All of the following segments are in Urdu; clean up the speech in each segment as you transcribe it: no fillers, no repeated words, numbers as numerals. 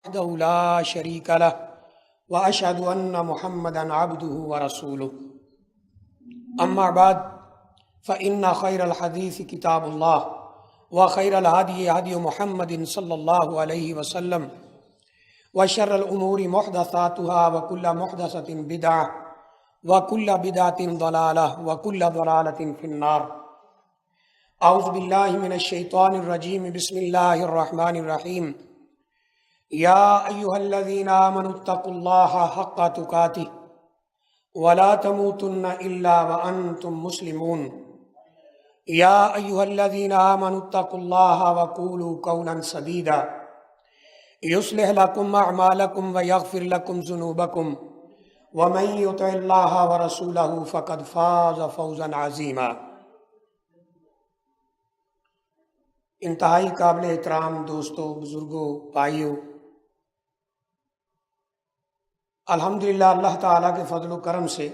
وحده لا شريك له وأشهد أن محمدا عبده ورسوله أما بعد فإن خير الحديث كتاب الله وخير الهدي هدي محمد صلى الله عليه وسلم وشر الأمور محدثاتها وكل محدثة بدعة وكل بدعة ضلالة وكل ضلالة في النار. أعوذ بالله من الشيطان الرجيم. بسم الله الرحمن الرحيم. يا أيها الذين آمنوا اتقوا الله حق تقاته ولا تموتن إلا وأنتم مسلمون. يا أيها الذين آمنوا اتقوا الله وقولوا قولا سديدا يصلح لكم أعمالكم ويغفر لكم ذنوبكم ومن يطع الله ورسوله فقد فاز فوزا عظيما. انتہائی قابل احترام دوستوں، بزرگوں، بھائیوں، الحمدللہ اللہ تعالیٰ کے فضل و کرم سے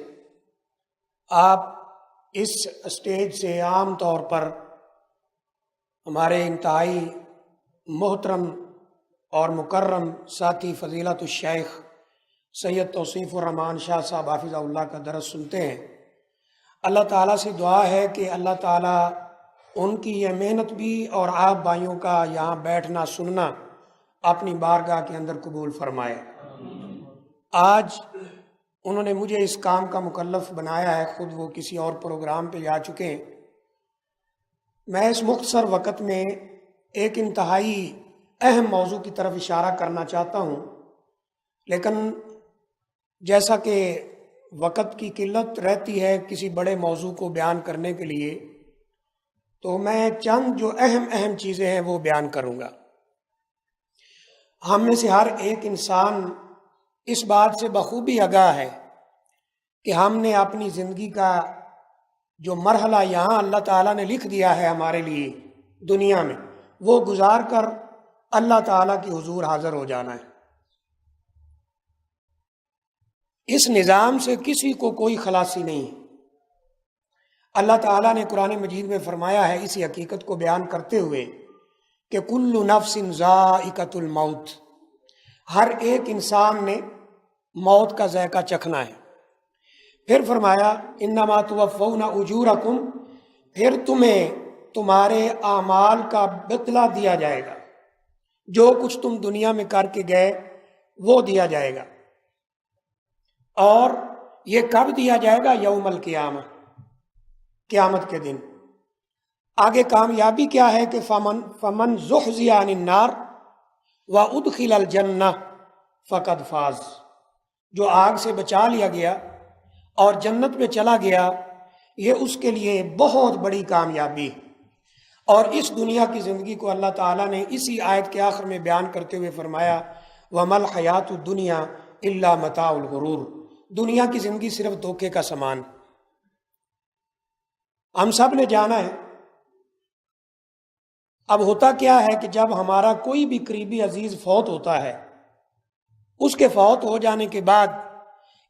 آپ اس اسٹیج سے عام طور پر ہمارے انتہائی محترم اور مکرم ساتھی فضیلت الشیخ سید توصیف الرحمان شاہ صاحب حافظہ اللہ کا درس سنتے ہیں. اللہ تعالیٰ سے دعا ہے کہ اللہ تعالیٰ ان کی یہ محنت بھی اور آپ بھائیوں کا یہاں بیٹھنا سننا اپنی بارگاہ کے اندر قبول فرمائے. آج انہوں نے مجھے اس کام کا مکلف بنایا ہے، خود وہ کسی اور پروگرام پہ جا چکے ہیں. میں اس مختصر وقت میں ایک انتہائی اہم موضوع کی طرف اشارہ کرنا چاہتا ہوں، لیکن جیسا کہ وقت کی قلت رہتی ہے کسی بڑے موضوع کو بیان کرنے کے لیے، تو میں چند جو اہم چیزیں ہیں وہ بیان کروں گا. ہم میں سے ہر ایک انسان اس بات سے بخوبی آگاہ ہے کہ ہم نے اپنی زندگی کا جو مرحلہ یہاں اللہ تعالیٰ نے لکھ دیا ہے ہمارے لیے دنیا میں، وہ گزار کر اللہ تعالیٰ کی حضور حاضر ہو جانا ہے. اس نظام سے کسی کو کوئی خلاصی نہیں ہے. اللہ تعالیٰ نے قرآن مجید میں فرمایا ہے اسی حقیقت کو بیان کرتے ہوئے کہ کل نفس ذائقۃ الموت، ہر ایک انسان نے موت کا ذائقہ چکھنا ہے. پھر فرمایا انما توفون اجورکم، پھر تمہیں تمہارے اعمال کا بدلہ دیا جائے گا، جو کچھ تم دنیا میں کر کے گئے وہ دیا جائے گا. اور یہ کب دیا جائے گا؟ یوم القیامہ، قیامت کے دن. آگے کامیابی کیا ہے کہ فمن زحزح عن النار وادخل الجنہ فقد فاز، جو آگ سے بچا لیا گیا اور جنت میں چلا گیا، یہ اس کے لیے بہت بڑی کامیابی. اور اس دنیا کی زندگی کو اللہ تعالیٰ نے اسی آیت کے آخر میں بیان کرتے ہوئے فرمایا وَمَا الْحَيَاةُ الدُّنْيَا إِلَّا مَتَاعُ الْغُرُورِ، دنیا کی زندگی صرف دھوکے کا سامان. ہم سب نے جانا ہے. اب ہوتا کیا ہے کہ جب ہمارا کوئی بھی قریبی عزیز فوت ہوتا ہے، اس کے فوت ہو جانے کے بعد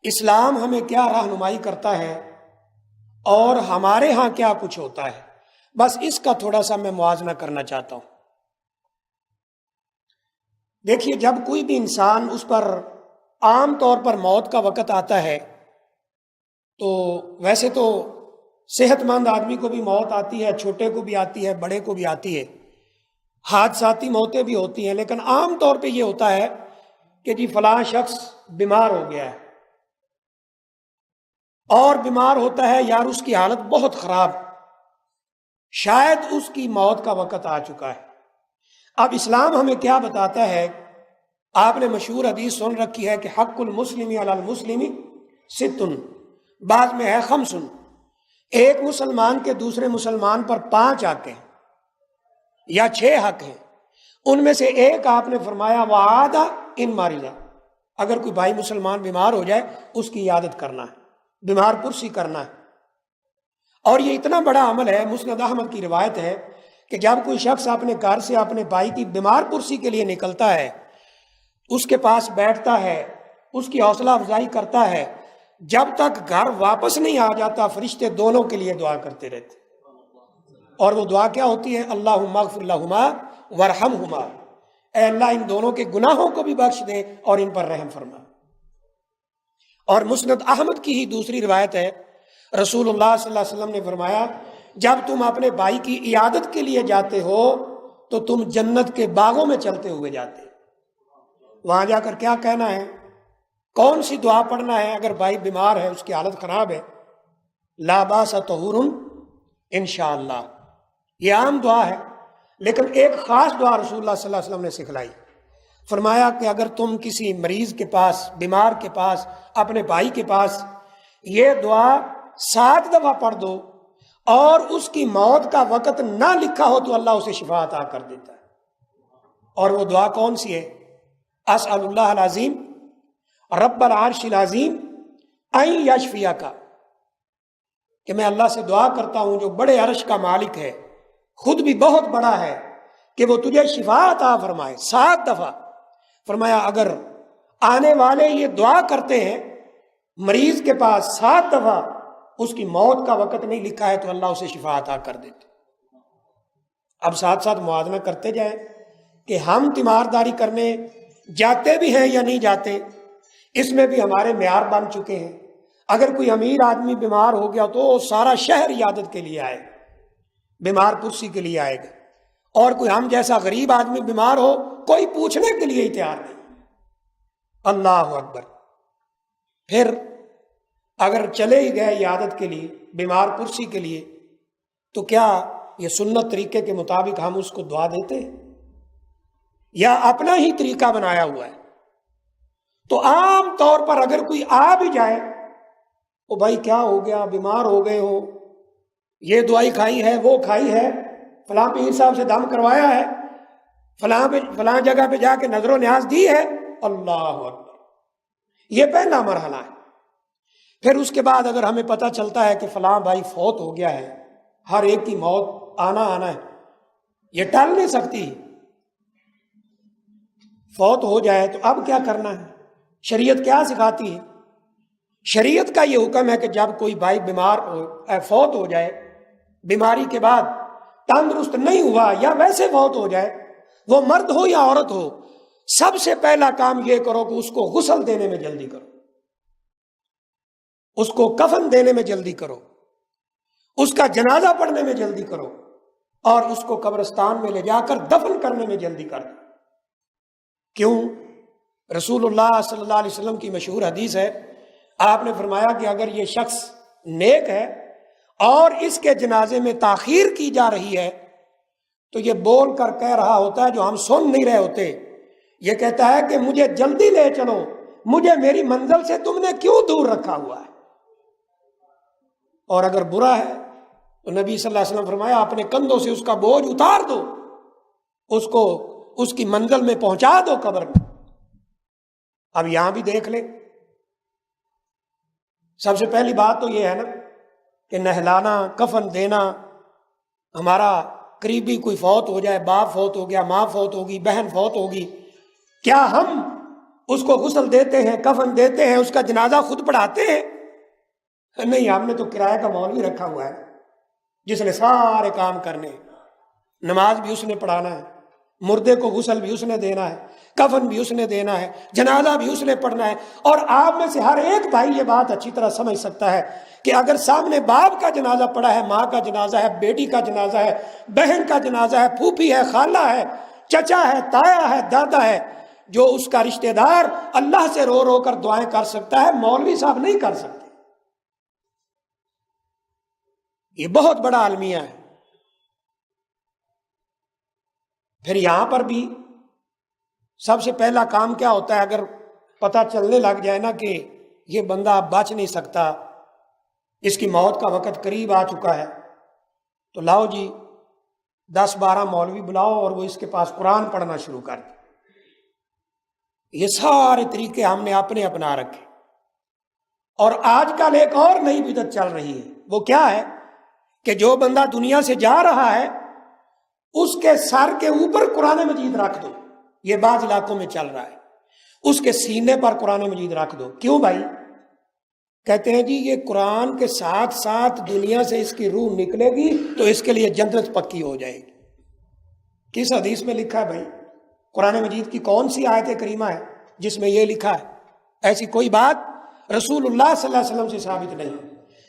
اسلام ہمیں کیا رہنمائی کرتا ہے اور ہمارے ہاں کیا کچھ ہوتا ہے، بس اس کا تھوڑا سا میں موازنہ کرنا چاہتا ہوں. دیکھیے، جب کوئی بھی انسان اس پر عام طور پر موت کا وقت آتا ہے تو ویسے تو صحت مند آدمی کو بھی موت آتی ہے، چھوٹے کو بھی آتی ہے، بڑے کو بھی آتی ہے، حادثاتی موتیں بھی ہوتی ہیں. لیکن عام طور پہ یہ ہوتا ہے کہ جی فلاں شخص بیمار ہو گیا ہے، اور بیمار ہوتا ہے یار اس کی حالت بہت خراب، شاید اس کی موت کا وقت آ چکا ہے. اب اسلام ہمیں کیا بتاتا ہے؟ آپ نے مشہور حدیث سن رکھی ہے کہ حق المسلم علی المسلم ستن، بعد میں ہے خمسن، ایک مسلمان کے دوسرے مسلمان پر 5 حق ہیں یا 6 حق ہیں. ان میں سے ایک آپ نے فرمایا وعادہ ان ماریضہ، اگر کوئی بھائی مسلمان بیمار ہو جائے اس کی عیادت کرنا ہے، بیمار پرسی کرنا ہے. اور یہ اتنا بڑا عمل ہے، مسند احمد کی روایت ہے کہ جب کوئی شخص اپنے گھر سے اپنے بھائی کی بیمار پرسی کے لیے نکلتا ہے، اس کے پاس بیٹھتا ہے، اس کی حوصلہ افزائی کرتا ہے، جب تک گھر واپس نہیں آ جاتا فرشتے دونوں کے لیے دعا کرتے رہتے. اور وہ دعا کیا ہوتی ہے؟ اللہم اغفر لہما ورحمہما، اے اللہ ان دونوں کے گناہوں کو بھی بخش دے اور ان پر رحم فرما۔ اور مسند احمد کی ہی دوسری روایت ہے، رسول اللہ صلی اللہ علیہ وسلم نے فرمایا جب تم اپنے بھائی کی عیادت کے لیے جاتے ہو تو تم جنت کے باغوں میں چلتے ہوئے جاتے، وہاں جا کر کیا کہنا ہے، کون سی دعا پڑھنا ہے اگر بھائی بیمار ہے، اس کی حالت خراب ہے، لا باس طہور انشاءاللہ، یہ عام دعا ہے، لیکن ایک خاص دعا رسول اللہ صلی اللہ علیہ وسلم نے سکھلائی، فرمایا کہ اگر تم کسی مریض کے پاس، بیمار کے پاس، اپنے بھائی کے پاس یہ دعا 7 دفعہ پڑھ دو اور اس کی موت کا وقت نہ لکھا ہو تو اللہ اسے شفا عطا کر دیتا ہے۔ اور وہ دعا کون سی ہے؟ اسأل اللہ العظیم رب العرش العظیم ان یشفیک، کہ میں اللہ سے دعا کرتا ہوں جو بڑے عرش کا مالک ہے، خود بھی بہت بڑا ہے، کہ وہ تجھے شفا عطا فرمائے۔ 7 دفعہ فرمایا اگر آنے والے یہ دعا کرتے ہیں مریض کے پاس 7 دفعہ، اس کی موت کا وقت نہیں لکھا ہے تو اللہ اسے شفا عطا کر دیتے۔ اب ساتھ ساتھ موازنہ کرتے جائیں کہ ہم تیمارداری کرنے جاتے بھی ہیں یا نہیں جاتے، اس میں بھی ہمارے معیار بن چکے ہیں۔ اگر کوئی امیر آدمی بیمار ہو گیا تو سارا شہر عیادت کے لیے آئے گا، بیمار پرسی کے لیے آئے گا، اور کوئی ہم جیسا غریب آدمی بیمار ہو کوئی پوچھنے کے لیے ہی تیار نہیں۔ اللہ اکبر۔ پھر اگر چلے ہی گئے عیادت کے لیے، بیمار پرسی کے لیے، تو کیا یہ سنت طریقے کے مطابق ہم اس کو دعا دیتے ہیں یا اپنا ہی طریقہ بنایا ہوا ہے؟ تو عام طور پر اگر کوئی آ بھی جائے، او بھائی کیا ہو گیا، بیمار ہو گئے ہو، یہ دوائی کھائی ہے، وہ کھائی ہے، فلاں پیر صاحب سے دم کروایا ہے، فلاں جگہ پہ جا کے نظر و نیاز دی ہے، اللہ اکبر، یہ پہلا مرحلہ ہے۔ پھر اس کے بعد اگر ہمیں پتہ چلتا ہے کہ فلاں بھائی فوت ہو گیا ہے، ہر ایک کی موت آنا ہے، یہ ٹل نہیں سکتی، فوت ہو جائے تو اب کیا کرنا ہے؟ شریعت کیا سکھاتی ہے؟ شریعت کا یہ حکم ہے کہ جب کوئی بھائی بیمار فوت ہو جائے، بیماری کے بعد تندرست نہیں ہوا یا ویسے فوت ہو جائے، وہ مرد ہو یا عورت ہو، سب سے پہلا کام یہ کرو کہ اس کو غسل دینے میں جلدی کرو، اس کو کفن دینے میں جلدی کرو، اس کا جنازہ پڑھنے میں جلدی کرو، اور اس کو قبرستان میں لے جا کر دفن کرنے میں جلدی کر دو۔ کیوں؟ رسول اللہ صلی اللہ علیہ وسلم کی مشہور حدیث ہے، آپ نے فرمایا کہ اگر یہ شخص نیک ہے اور اس کے جنازے میں تاخیر کی جا رہی ہے تو یہ بول کر کہہ رہا ہوتا ہے جو ہم سن نہیں رہے ہوتے، یہ کہتا ہے کہ مجھے جلدی لے چلو، مجھے میری منزل سے تم نے کیوں دور رکھا ہوا ہے۔ اور اگر برا ہے تو نبی صلی اللہ علیہ وسلم فرمایا اپنے کندھوں سے اس کا بوجھ اتار دو، اس کو اس کی منزل میں پہنچا دو قبر میں۔ اب یہاں بھی دیکھ لیں، سب سے پہلی بات تو یہ ہے نا کہ نہلانا، کفن دینا، ہمارا قریبی کوئی فوت ہو جائے، باپ فوت ہو گیا، ماں فوت ہوگی، بہن فوت ہوگی، کیا ہم اس کو غسل دیتے ہیں، کفن دیتے ہیں، اس کا جنازہ خود پڑھاتے ہیں؟ نہیں، ہم نے تو کرایہ کا مولوی رکھا ہوا ہے جس نے سارے کام کرنے، نماز بھی اس نے پڑھانا ہے، مردے کو غسل بھی اس نے دینا ہے، کفن بھی اس نے دینا ہے، جنازہ بھی اس نے پڑھنا ہے۔ اور آپ میں سے ہر ایک بھائی یہ بات اچھی طرح سمجھ سکتا ہے کہ اگر سامنے باپ کا جنازہ پڑا ہے، ماں کا جنازہ ہے، بیٹی کا جنازہ ہے، بہن کا جنازہ ہے، پھوپھی ہے، خالہ ہے، چچا ہے، تایا ہے، دادا ہے، جو اس کا رشتہ دار اللہ سے رو رو کر دعائیں کر سکتا ہے، مولوی صاحب نہیں کر سکتے۔ یہ بہت بڑا المیہ ہے۔ پھر یہاں پر بھی سب سے پہلا کام کیا ہوتا ہے؟ اگر پتہ چلنے لگ جائے نا کہ یہ بندہ اب بچ نہیں سکتا، اس کی موت کا وقت قریب آ چکا ہے، تو لاؤ جی 10-12 مولوی بلاؤ اور وہ اس کے پاس قرآن پڑھنا شروع کر دیں۔ یہ سارے طریقے ہم نے اپنے اپنا رکھے۔ اور آج کل ایک اور نئی بدعت چل رہی ہے، وہ کیا ہے کہ جو بندہ دنیا سے جا رہا ہے اس کے سر کے اوپر قرآن مجید رکھ دو۔ یہ بعض علاقوں میں چل رہا ہے، اس کے سینے پر قرآن مجید رکھ دو۔ کیوں بھائی؟ کہتے ہیں جی یہ قرآن کے ساتھ ساتھ دنیا سے اس کی روح نکلے گی تو اس کے لیے جنت پکی ہو جائے گی۔ کس حدیث میں لکھا ہے بھائی؟ قرآن مجید کی کون سی آیت کریمہ ہے جس میں یہ لکھا ہے؟ ایسی کوئی بات رسول اللہ صلی اللہ علیہ وسلم سے ثابت نہیں،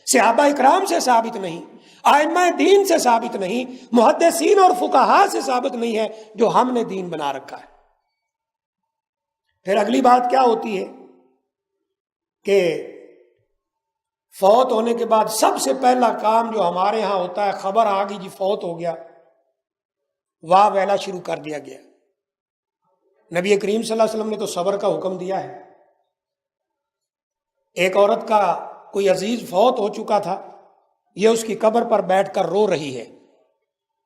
صحابہ اکرام سے ثابت نہیں، ائمہ دین سے ثابت نہیں، محدثین اور فقہاء سے ثابت نہیں ہے جو ہم نے دین بنا رکھا ہے۔ پھر اگلی بات کیا ہوتی ہے کہ فوت ہونے کے بعد سب سے پہلا کام جو ہمارے ہاں ہوتا ہے، خبر آ گئی جی فوت ہو گیا، واہ ویلا شروع کر دیا گیا۔ نبی کریم صلی اللہ علیہ وسلم نے تو صبر کا حکم دیا ہے۔ ایک عورت کا کوئی عزیز فوت ہو چکا تھا، یہ اس کی قبر پر بیٹھ کر رو رہی ہے۔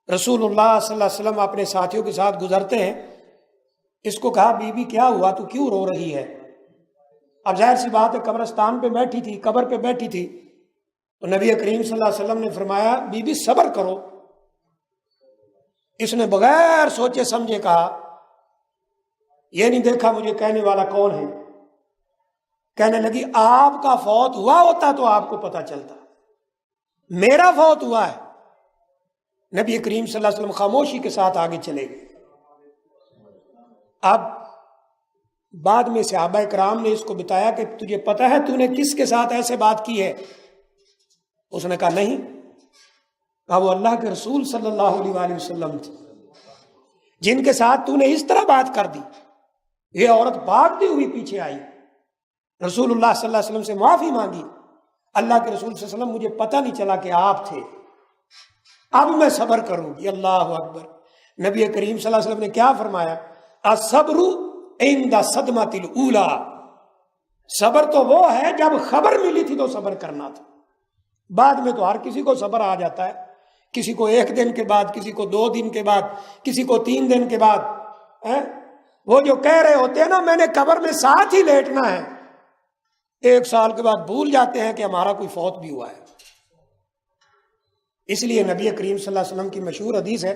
رسول اللہ صلی اللہ علیہ وسلم اپنے ساتھیوں کے ساتھ گزرتے ہیں، اس کو کہا بی بی کیا ہوا، تو کیوں رو رہی ہے؟ اب ظاہر سی بات ہے قبرستان پہ بیٹھی تھی، قبر پہ بیٹھی تھی، تو نبی کریم صلی اللہ علیہ وسلم نے فرمایا بی بی صبر کرو۔ اس نے بغیر سوچے سمجھے کہا یہ نہیں دیکھا مجھے کہنے والا کون ہے؟ کہنے لگی آپ کا فوت ہوا ہوتا تو آپ کو پتا چلتا، میرا فوت ہوا ہے۔ نبی کریم صلی اللہ علیہ وسلم خاموشی کے ساتھ آگے چلے گئے۔ اب بعد میں صحابہ کرام نے اس کو بتایا کہ تجھے پتا ہے تو نے کس کے ساتھ ایسے بات کی ہے؟ اس نے کہا نہیں۔ کہا وہ اللہ کے رسول صلی اللہ علیہ وآلہ وسلم تھے جن کے ساتھ تو نے اس طرح بات کر دی۔ یہ عورت بھاگتی ہوئی پیچھے آئی، رسول اللہ صلی اللہ علیہ وسلم سے معافی مانگی۔ اللہ کے رسول صلی اللہ علیہ وسلم مجھے پتہ نہیں چلا کہ آپ تھے، اب میں صبر کروں گی۔ اللہ اکبر۔ نبی کریم صلی اللہ علیہ وسلم نے کیا فرمایا؟ الصبر عند صدمۃ الاولی، صبر تو وہ ہے جب خبر ملی تھی تو صبر کرنا تھا، بعد میں تو ہر کسی کو صبر آ جاتا ہے، کسی کو 1 دن کے بعد، کسی کو 2 دن کے بعد، کسی کو 3 دن کے بعد۔ وہ جو کہہ رہے ہوتے ہیں نا میں نے قبر میں ساتھ ہی لیٹنا ہے، 1 سال کے بعد بھول جاتے ہیں کہ ہمارا کوئی فوت بھی ہوا ہے۔ اس لیے نبی کریم صلی اللہ علیہ وسلم کی مشہور حدیث ہے،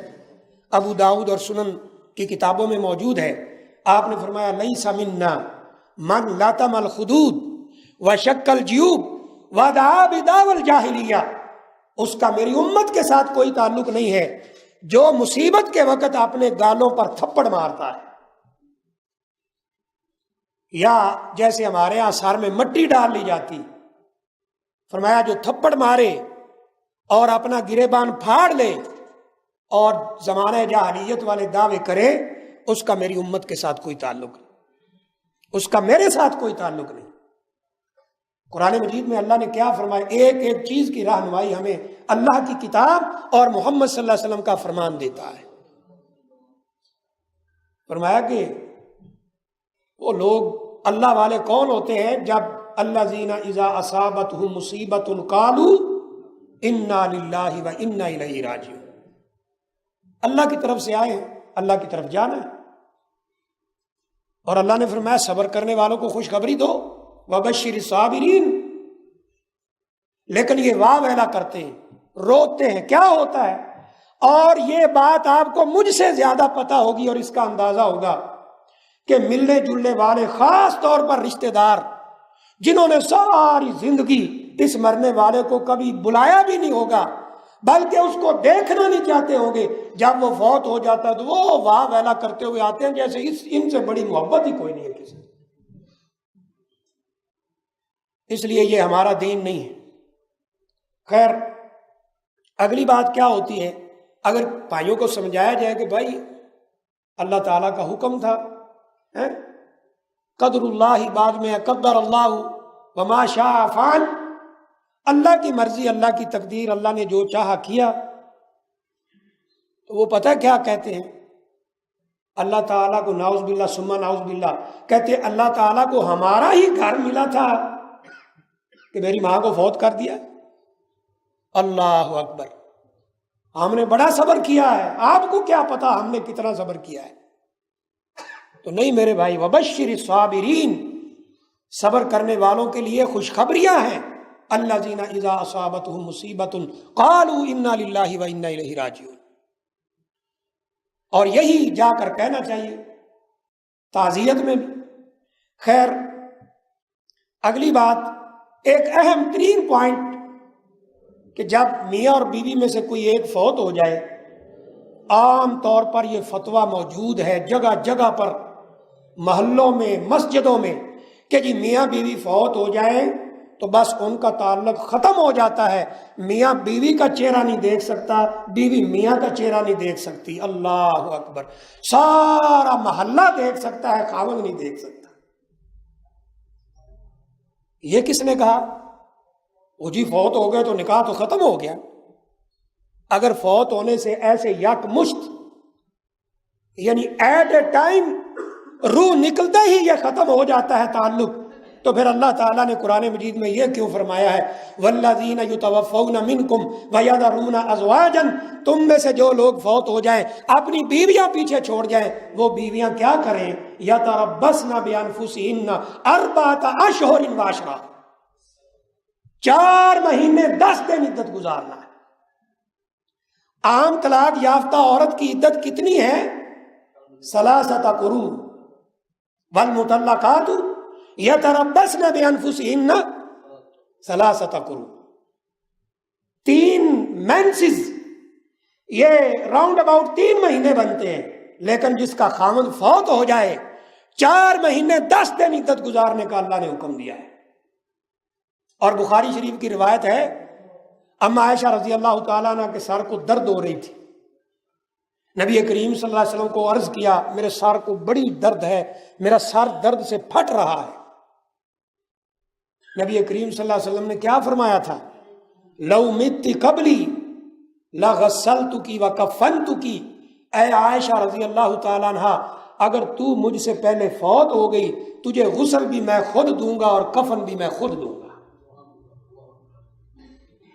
ابو داؤد اور سنن کی کتابوں میں موجود ہے، آپ نے فرمایا لیس منا من لطم الخدود وشق الجیوب ودعا بدعوی الجاہلیہ، اس کا میری امت کے ساتھ کوئی تعلق نہیں ہے جو مصیبت کے وقت اپنے گالوں پر تھپڑ مارتا ہے، یا جیسے ہمارے یہاں سر میں مٹی ڈال لی جاتی، فرمایا جو تھپڑ مارے اور اپنا گریبان پھاڑ لے اور زمانہ جاہلیت والے دعوے کرے، اس کا میری امت کے ساتھ کوئی تعلق نہیں، اس کا میرے ساتھ کوئی تعلق نہیں۔ قرآن مجید میں اللہ نے کیا فرمایا؟ ایک ایک چیز کی رہنمائی ہمیں اللہ کی کتاب اور محمد صلی اللہ علیہ وسلم کا فرمان دیتا ہے۔ فرمایا کہ وہ لوگ اللہ والے کون ہوتے ہیں؟ جب الذین اذا اصابتہم مصیبۃ قالوا انا للہ و انا الیہ راجعون، اللہ کی طرف سے آئے ہیں، اللہ کی طرف جانا ہے۔ اور اللہ نے فرمایا صبر کرنے والوں کو خوشخبری دو، وبشر الصابرین۔ لیکن یہ واہ ویلا کرتے ہیں، روتے ہیں، کیا ہوتا ہے؟ اور یہ بات آپ کو مجھ سے زیادہ پتا ہوگی اور اس کا اندازہ ہوگا کہ ملنے جلنے والے، خاص طور پر رشتہ دار جنہوں نے ساری زندگی اس مرنے والے کو کبھی بلایا بھی نہیں ہوگا بلکہ اس کو دیکھنا نہیں چاہتے ہوں گے، جب وہ فوت ہو جاتا ہے تو وہ واہ ویلا کرتے ہوئے آتے ہیں جیسے ان سے بڑی محبت ہی کوئی نہیں ہے کسی۔ اس لیے یہ ہمارا دین نہیں ہے۔ خیر اگلی بات کیا ہوتی ہے؟ اگر بھائیوں کو سمجھایا جائے کہ بھائی اللہ تعالیٰ کا حکم تھا، قدر اللہ، بعد میں قدر اللہ وما شاء فعل، اللہ کی مرضی، اللہ کی تقدیر، اللہ نے جو چاہا کیا، تو وہ پتہ کیا کہتے ہیں؟ اللہ تعالیٰ کو نعوذ باللہ ثم نعوذ باللہ کہتے ہیں اللہ تعالیٰ کو ہمارا ہی گھر ملا تھا کہ میری ماں کو فوت کر دیا۔ اللہ اکبر، ہم نے بڑا صبر کیا ہے، آپ کو کیا پتا ہم نے کتنا صبر کیا ہے؟ تو نہیں میرے بھائی، وبشر الصابرین، صبر کرنے والوں کے لیے خوشخبریاں ہیں۔ الذین اذا اصابتہم مصیبۃ قالوا انا للہ و انا الیہ راجعون، اور یہی جا کر کہنا چاہیے تعزیت میں بھی۔ خیر اگلی بات، ایک اہم ترین پوائنٹ کہ جب میاں اور بیوی میں سے کوئی ایک فوت ہو جائے عام طور پر یہ فتویٰ موجود ہے جگہ جگہ پر، محلوں میں، مسجدوں میں، کہ جی میاں بیوی فوت ہو جائیں تو بس ان کا تعلق ختم ہو جاتا ہے، میاں بیوی کا چہرہ نہیں دیکھ سکتا، بیوی میاں کا چہرہ نہیں دیکھ سکتی۔ اللہ اکبر! سارا محلہ دیکھ سکتا ہے، خاوند نہیں دیکھ سکتا۔ یہ کس نے کہا؟ وہ جی فوت ہو گئے تو نکاح تو ختم ہو گیا۔ اگر فوت ہونے سے ایسے یک مشت، یعنی ایٹ اے ٹائم روح نکلتے ہی یہ ختم ہو جاتا ہے تعلق، تو پھر اللہ تعالیٰ نے قرآن مجید میں یہ کیوں فرمایا ہے والذین یتوفون منکم ویذرون ازواجا، تم میں سے جو لوگ فوت ہو جائیں اپنی بیویاں پیچھے چھوڑ جائیں، وہ بیویاں کیا کریں؟ یتربصن بانفسہن اربعۃ اشہر وعشرا، 4 مہینے 10 دن عدت گزارنا ہے۔ عام طلاق یافتہ عورت کی عدت کتنی ہے؟ ثلاثۃ قروء، والمطلقات یتربصن بانفسہن ثلاثۃ قروء، 3 مینسز، یہ راؤنڈ اباؤٹ 3 مہینے بنتے ہیں، لیکن جس کا خامد فوت ہو جائے 4 مہینے 10 دن عدت گزارنے کا اللہ نے حکم دیا ہے۔ اور بخاری شریف کی روایت ہے، اما عائشہ رضی اللہ تعالیٰ عنہ کے سر کو درد ہو رہی تھی، نبی کریم صلی اللہ علیہ وسلم کو عرض کیا میرے سر کو بڑی درد ہے، میرا سر درد سے پھٹ رہا ہے۔ نبی کریم صلی اللہ علیہ وسلم نے کیا فرمایا تھا؟ لو مت قبلی لغسلتکی وکفنتکی، اے عائشہ رضی اللہ تعالیٰ عنہ، اگر تو مجھ سے پہلے فوت ہو گئی تجھے غسل بھی میں خود دوں گا اور کفن بھی میں خود دوں گا۔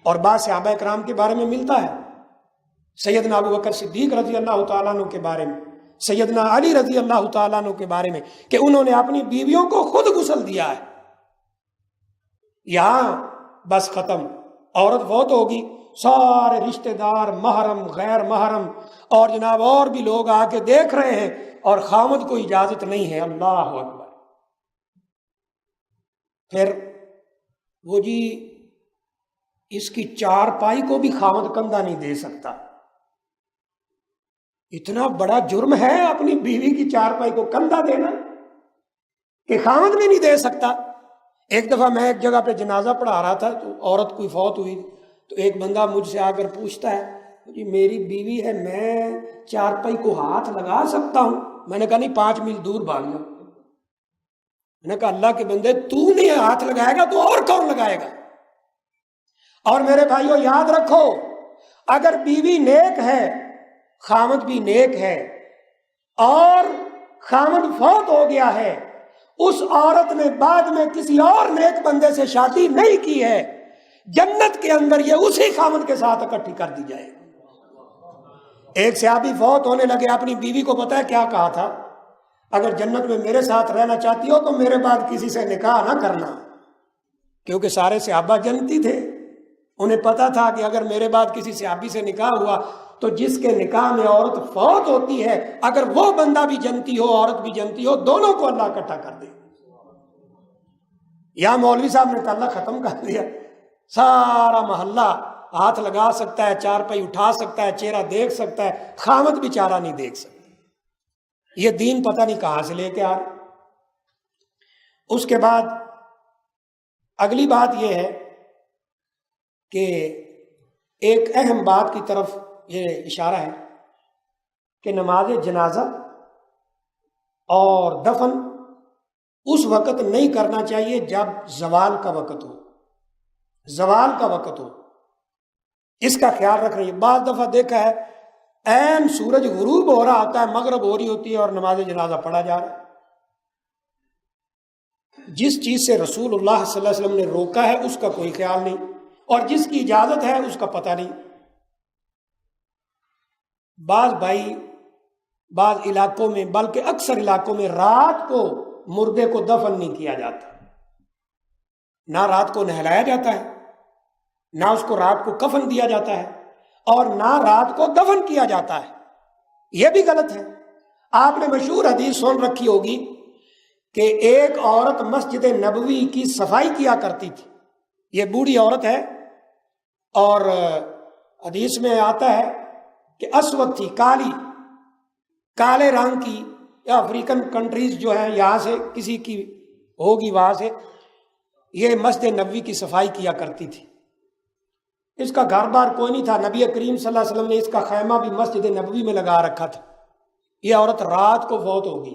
اور بعض صحابہ کرام کے بارے میں ملتا ہے، سیدنا ابو بکر صدیق رضی اللہ تعالیٰ عنہ کے بارے میں، سیدنا علی رضی اللہ تعالیٰ عنہ کے بارے میں، کہ انہوں نے اپنی بیویوں کو خود غسل دیا ہے۔ یہاں بس ختم، عورت فوت ہوگی، سارے رشتہ دار، محرم، غیر محرم اور جناب اور بھی لوگ آ کے دیکھ رہے ہیں، اور خامد کو اجازت نہیں ہے۔ اللہ اکبر! پھر وہ جی اس کی چارپائی کو بھی خامد کندھا نہیں دے سکتا۔ اتنا بڑا جرم ہے اپنی بیوی کی چارپائی کو کندھا دینا کہ خامد بھی نہیں دے سکتا۔ ایک دفعہ میں ایک جگہ پہ جنازہ پڑھا رہا تھا، تو عورت کوئی فوت ہوئی، تو ایک بندہ مجھ سے آ کر پوچھتا ہے جی میری بیوی ہے، میں چارپائی کو ہاتھ لگا سکتا ہوں؟ میں نے کہا نہیں، 5 میل دور بھاگ جاؤ۔ میں نے کہا اللہ کے بندے، تو نہیں ہاتھ لگائے گا تو اور کون لگائے گا؟ اور میرے بھائیوں یاد رکھو، اگر بیوی نیک ہے، خامد بھی نیک ہے، اور خامد فوت ہو گیا ہے، اس عورت نے بعد میں کسی اور نیک بندے سے شادی نہیں کی ہے، جنت کے اندر یہ اسی خامد کے ساتھ اکٹھی کر دی جائے۔ ایک صحابی فوت ہونے لگے، اپنی بیوی کو پتہ ہے کیا کہا تھا؟ اگر جنت میں میرے ساتھ رہنا چاہتی ہو تو میرے بعد کسی سے نکاح نہ کرنا، کیونکہ سارے صحابہ جنتی تھے، انہیں پتا تھا کہ اگر میرے بعد کسی صحابی سے نکاح ہوا تو جس کے نکاح میں عورت فوت ہوتی ہے، اگر وہ بندہ بھی جنتی ہو عورت بھی جنتی ہو، دونوں کو اللہ اکٹھا کر دے۔ یا مولوی صاحب نے تعلق ختم کر دیا، سارا محلہ ہاتھ لگا سکتا ہے، چارپائی اٹھا سکتا ہے، چہرہ دیکھ سکتا ہے، خامد بیچارہ نہیں دیکھ سکتا۔ یہ دین پتہ نہیں کہاں سے لے کے آ رہے۔ اس کے بعد اگلی بات یہ ہے کہ ایک اہم بات کی طرف یہ اشارہ ہے کہ نماز جنازہ اور دفن اس وقت نہیں کرنا چاہیے جب زوال کا وقت ہو، زوال کا وقت ہو، اس کا خیال رکھ رہی ہے۔ بعض دفعہ دیکھا ہے عین سورج غروب ہو رہا ہوتا ہے، مغرب ہو رہی ہوتی ہے اور نماز جنازہ پڑھا جا رہا ہے۔ جس چیز سے رسول اللہ صلی اللہ علیہ وسلم نے روکا ہے اس کا کوئی خیال نہیں، اور جس کی اجازت ہے اس کا پتہ نہیں۔ بعض بھائی بعض علاقوں میں، بلکہ اکثر علاقوں میں، رات کو مردے کو دفن نہیں کیا جاتا، نہ رات کو نہلایا جاتا ہے، نہ اس کو رات کو کفن دیا جاتا ہے، اور نہ رات کو دفن کیا جاتا ہے۔ یہ بھی غلط ہے۔ آپ نے مشہور حدیث سن رکھی ہوگی کہ ایک عورت مسجد نبوی کی صفائی کیا کرتی تھی۔ یہ بوڑھی عورت ہے، اور حدیث میں آتا ہے کہ اسود تھی، کالی، کالے رنگ کی، یا افریقن کنٹریز جو ہیں یہاں سے کسی کی ہوگی وہاں سے، یہ مسجد نبوی کی صفائی کیا کرتی تھی۔ اس کا گھر بار کوئی نہیں تھا، نبی کریم صلی اللہ علیہ وسلم نے اس کا خیمہ بھی مسجد نبوی میں لگا رکھا تھا۔ یہ عورت رات کو فوت ہو گئی۔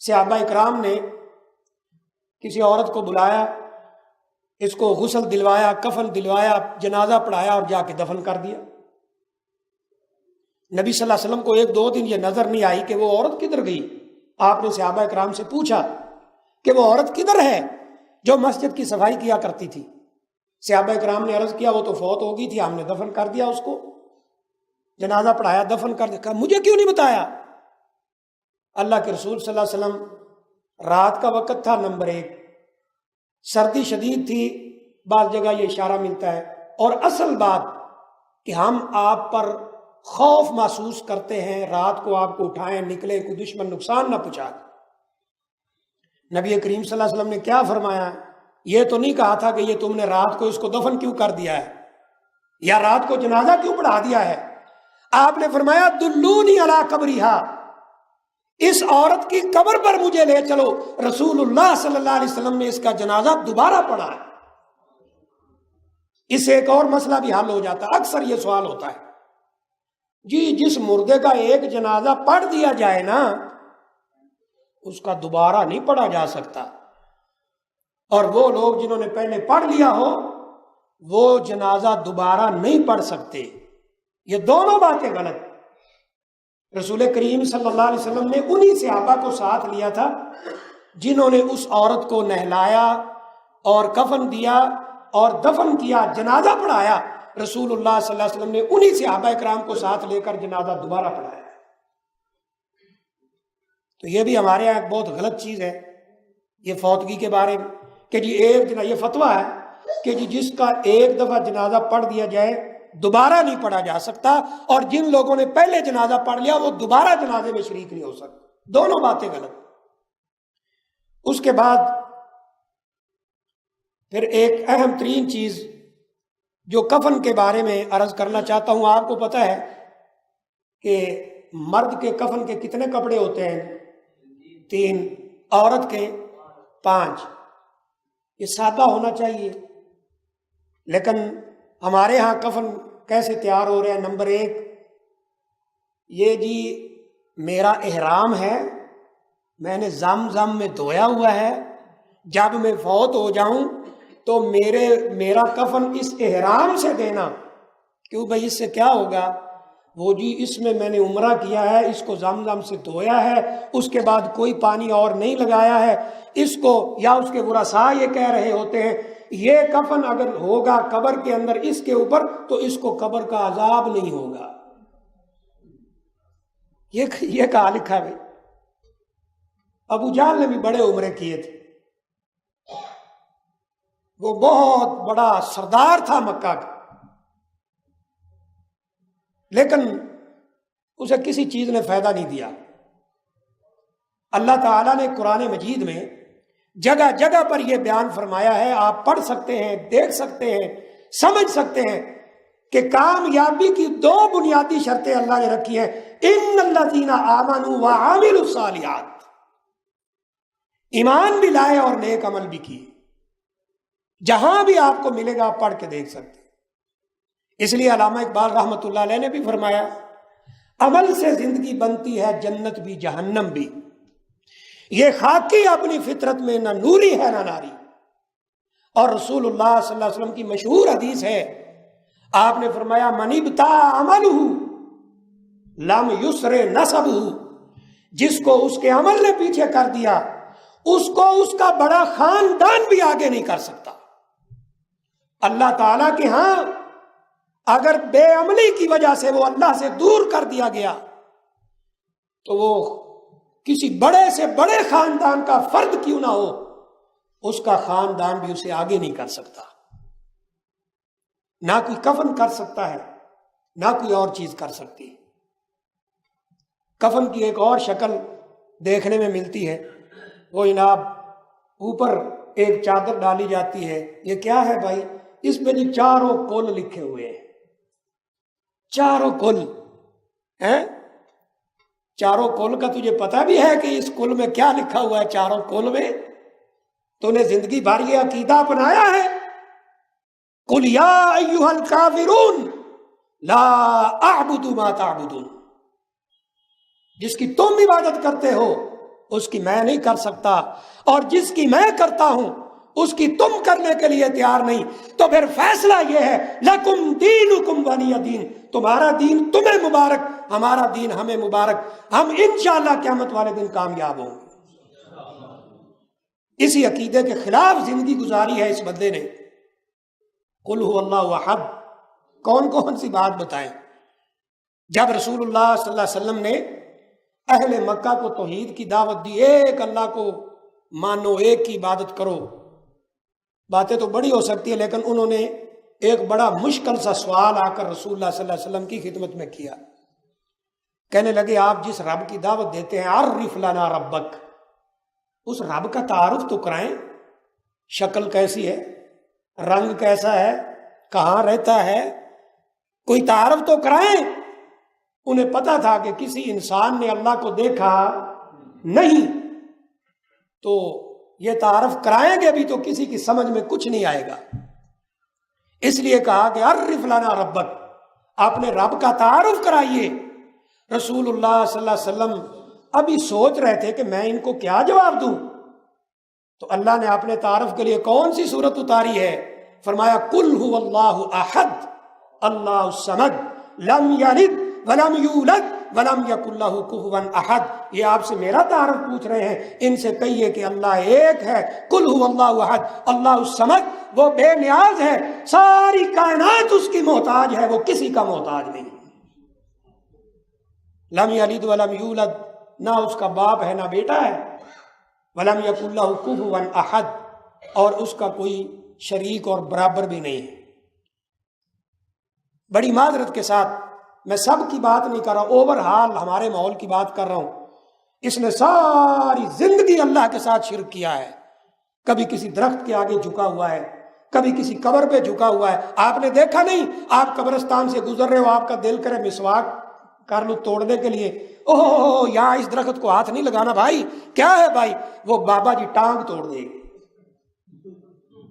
صحابہ اکرام نے کسی عورت کو بلایا، اس کو غسل دلوایا، کفن دلوایا، جنازہ پڑھایا اور جا کے دفن کر دیا۔ نبی صلی اللہ علیہ وسلم کو ایک دو دن یہ نظر نہیں آئی کہ وہ عورت کدھر گئی۔ آپ نے صحابہ اکرام سے پوچھا کہ وہ عورت کدھر ہے جو مسجد کی صفائی کیا کرتی تھی؟ صحابہ اکرام نے عرض کیا وہ تو فوت ہو گئی تھی، ہم نے دفن کر دیا اس کو، جنازہ پڑھایا، دفن کر دیا۔ مجھے کیوں نہیں بتایا؟ اللہ کے رسول صلی اللہ علیہ وسلم، رات کا وقت تھا، نمبر ایک، سردی شدید تھی، بعض جگہ یہ اشارہ ملتا ہے، اور اصل بات کہ ہم آپ پر خوف محسوس کرتے ہیں، رات کو آپ کو اٹھائیں، نکلیں، کوئی دشمن نقصان نہ پہنچا۔ نبی کریم صلی اللہ علیہ وسلم نے کیا فرمایا؟ یہ تو نہیں کہا تھا کہ یہ تم نے رات کو اس کو دفن کیوں کر دیا ہے یا رات کو جنازہ کیوں پڑھا دیا ہے۔ آپ نے فرمایا دلونی علی قبرہا، اس عورت کی قبر پر مجھے لے چلو۔ رسول اللہ صلی اللہ علیہ وسلم نے اس کا جنازہ دوبارہ پڑھا ہے۔ اس سے ایک اور مسئلہ بھی حل ہو جاتا ہے۔ اکثر یہ سوال ہوتا ہے، جی جس مردے کا ایک جنازہ پڑھ دیا جائے نا، اس کا دوبارہ نہیں پڑھا جا سکتا، اور وہ لوگ جنہوں نے پہلے پڑھ لیا ہو وہ جنازہ دوبارہ نہیں پڑھ سکتے۔ یہ دونوں باتیں غلط۔ رسول کریم صلی اللہ علیہ وسلم نے انہی صحابہ کو ساتھ لیا تھا جنہوں نے اس عورت کو نہلایا اور کفن دیا اور دفن کیا، جنازہ پڑھایا۔ رسول اللہ صلی اللہ علیہ وسلم نے انہی صحابہ کرام کو ساتھ لے کر جنازہ دوبارہ پڑھایا۔ تو یہ بھی ہمارے یہاں ایک بہت غلط چیز ہے یہ فوتگی کے بارے میں، کہ جی ایک یہ فتویٰ ہے کہ جی جس کا ایک دفعہ جنازہ پڑھ دیا جائے دوبارہ نہیں پڑھا جا سکتا، اور جن لوگوں نے پہلے جنازہ پڑھ لیا وہ دوبارہ جنازے میں شریک نہیں ہو سکتے۔ دونوں باتیں غلط۔ اس کے بعد پھر ایک اہم ترین چیز جو کفن کے بارے میں عرض کرنا چاہتا ہوں۔ آپ کو پتہ ہے کہ مرد کے کفن کے کتنے کپڑے ہوتے ہیں؟ 3، عورت کے 5۔ یہ سادہ ہونا چاہیے، لیکن ہمارے ہاں کفن کیسے تیار ہو رہے ہیں؟ نمبر 1، یہ جی میرا احرام ہے، میں نے زم میں دھویا ہوا ہے، جب میں فوت ہو جاؤں تو میرا کفن اس احرام سے دینا۔ کیوں بھائی، اس سے کیا ہوگا؟ وہ جی اس میں نے عمرہ کیا ہے، اس کو زم سے دھویا ہے، اس کے بعد کوئی پانی اور نہیں لگایا ہے اس کو، یا اس کے ورثاء یہ کہہ رہے ہوتے ہیں یہ کفن اگر ہوگا قبر کے اندر اس کے اوپر تو اس کو قبر کا عذاب نہیں ہوگا۔ یہ کہا لکھا ہے بھائی۔ ابو جہل نے بھی بڑے عمرے کیے تھے، وہ بہت بڑا سردار تھا مکہ کا، لیکن اسے کسی چیز نے فائدہ نہیں دیا۔ اللہ تعالیٰ نے قرآن مجید میں جگہ جگہ پر یہ بیان فرمایا ہے، آپ پڑھ سکتے ہیں، دیکھ سکتے ہیں، سمجھ سکتے ہیں کہ کامیابی کی 2 بنیادی شرطیں اللہ نے رکھی ہیں۔ ان الذین آمنوا وعملوا الصالحات، ایمان بھی لائے اور نیک عمل بھی کیے۔ جہاں بھی آپ کو ملے گا آپ پڑھ کے دیکھ سکتے ہیں۔ اس لیے علامہ اقبال رحمۃ اللہ علیہ نے بھی فرمایا عمل سے زندگی بنتی ہے جنت بھی جہنم بھی، یہ خاکی اپنی فطرت میں نہ نوری ہے نہ ناری۔ اور رسول اللہ صلی اللہ علیہ وسلم کی مشہور حدیث ہے، آپ نے فرمایا من ابتاع عملہ لم یسر نسبہ، جس کو اس کے عمل نے پیچھے کر دیا اس کو اس کا بڑا خاندان بھی آگے نہیں کر سکتا۔ اللہ تعالیٰ کے ہاں اگر بے عملی کی وجہ سے وہ اللہ سے دور کر دیا گیا تو وہ کسی بڑے سے بڑے خاندان کا فرد کیوں نہ ہو، اس کا خاندان بھی اسے آگے نہیں کر سکتا۔ نہ کوئی کفن کر سکتا ہے، نہ کوئی اور چیز کر سکتی ہے۔ کفن کی ایک اور شکل دیکھنے میں ملتی ہے، وہ جناب اوپر ایک چادر ڈالی جاتی ہے۔ یہ کیا ہے بھائی؟ اس پہ جی چاروں کل لکھے ہوئے ہیں۔ چاروں کل ہیں، چاروں کل کا تجھے پتہ بھی ہے کہ اس کل میں کیا لکھا ہوا ہے؟ چاروں کل میں تو نے زندگی بھر یہ عقیدہ اپنایا ہے، قل یا ایھا الکافرون لا اعبد ما تعبدون، جس کی تم عبادت کرتے ہو اس کی میں نہیں کر سکتا، اور جس کی میں کرتا ہوں اس کی تم کرنے کے لیے تیار نہیں۔ تو پھر فیصلہ یہ ہے لکم دینکم ولی دین، تمہارا دین تمہیں مبارک، ہمارا دین ہمیں مبارک، ہم انشاءاللہ قیامت والے دن کامیاب ہوں گے۔ اسی عقیدے کے خلاف زندگی گزاری ہے اس بندے نے۔ قل هو اللہ احد، کون کون سی بات بتائیں؟ جب رسول اللہ صلی اللہ علیہ وسلم نے اہل مکہ کو توحید کی دعوت دی، ایک اللہ کو مانو، ایک کی عبادت کرو، باتیں تو بڑی ہو سکتی ہیں، لیکن انہوں نے ایک بڑا مشکل سا سوال آ کر رسول اللہ صلی اللہ علیہ وسلم کی خدمت میں کیا۔ کہنے لگے آپ جس رب کی دعوت دیتے ہیں عرف لنا ربک، اس رب کا تعارف تو کرائیں، شکل کیسی ہے، رنگ کیسا ہے، کہاں رہتا ہے، کوئی تعارف تو کرائیں۔ انہیں پتا تھا کہ کسی انسان نے اللہ کو دیکھا نہیں، تو یہ تعارف کرائیں گے بھی تو کسی کی سمجھ میں کچھ نہیں آئے گا، اس لیے کہا کہ عرف لنا ربک، اپنے رب کا تعارف کرائیے۔ رسول اللہ صلی اللہ علیہ وسلم ابھی سوچ رہے تھے کہ میں ان کو کیا جواب دوں، تو اللہ نے اپنے تعارف کے لیے کون سی صورت اتاری ہے؟ فرمایا قل هو اللہ احد اللہ الصمد لم یلد ولم یولد ولم یکن لہ کفوا احد۔ یہ آپ سے میرا تعارف پوچھ رہے ہیں، ان سے کہیے کہ اللہ ایک ہے، قل هو اللہ احد اللہ الصمد، وہ بے نیاز ہے، ساری کائنات اس کی محتاج ہے، وہ کسی کا محتاج نہیں۔ لم یلد ولم یولد، نہ اس کا باپ ہے نہ بیٹا ہے، ولم یکن لہ کفوا احد، اور اس کا کوئی شریک اور برابر بھی نہیں ہے۔ بڑی معذرت کے ساتھ میں سب کی بات نہیں کر رہا، اوور ہال ہمارے ماحول کی بات کر رہا ہوں۔ اس نے ساری زندگی اللہ کے ساتھ شرک کیا ہے، کبھی کسی درخت کے آگے جھکا ہوا ہے، کبھی کسی قبر پہ جھکا ہوا ہے۔ آپ نے دیکھا نہیں، آپ قبرستان سے گزر رہے ہو، آپ کا دل کرے مسواک کر لو توڑنے کے لیے، اوہ یہاں اس درخت کو ہاتھ نہیں لگانا بھائی، کیا ہے بھائی، وہ بابا جی ٹانگ توڑ دے گی۔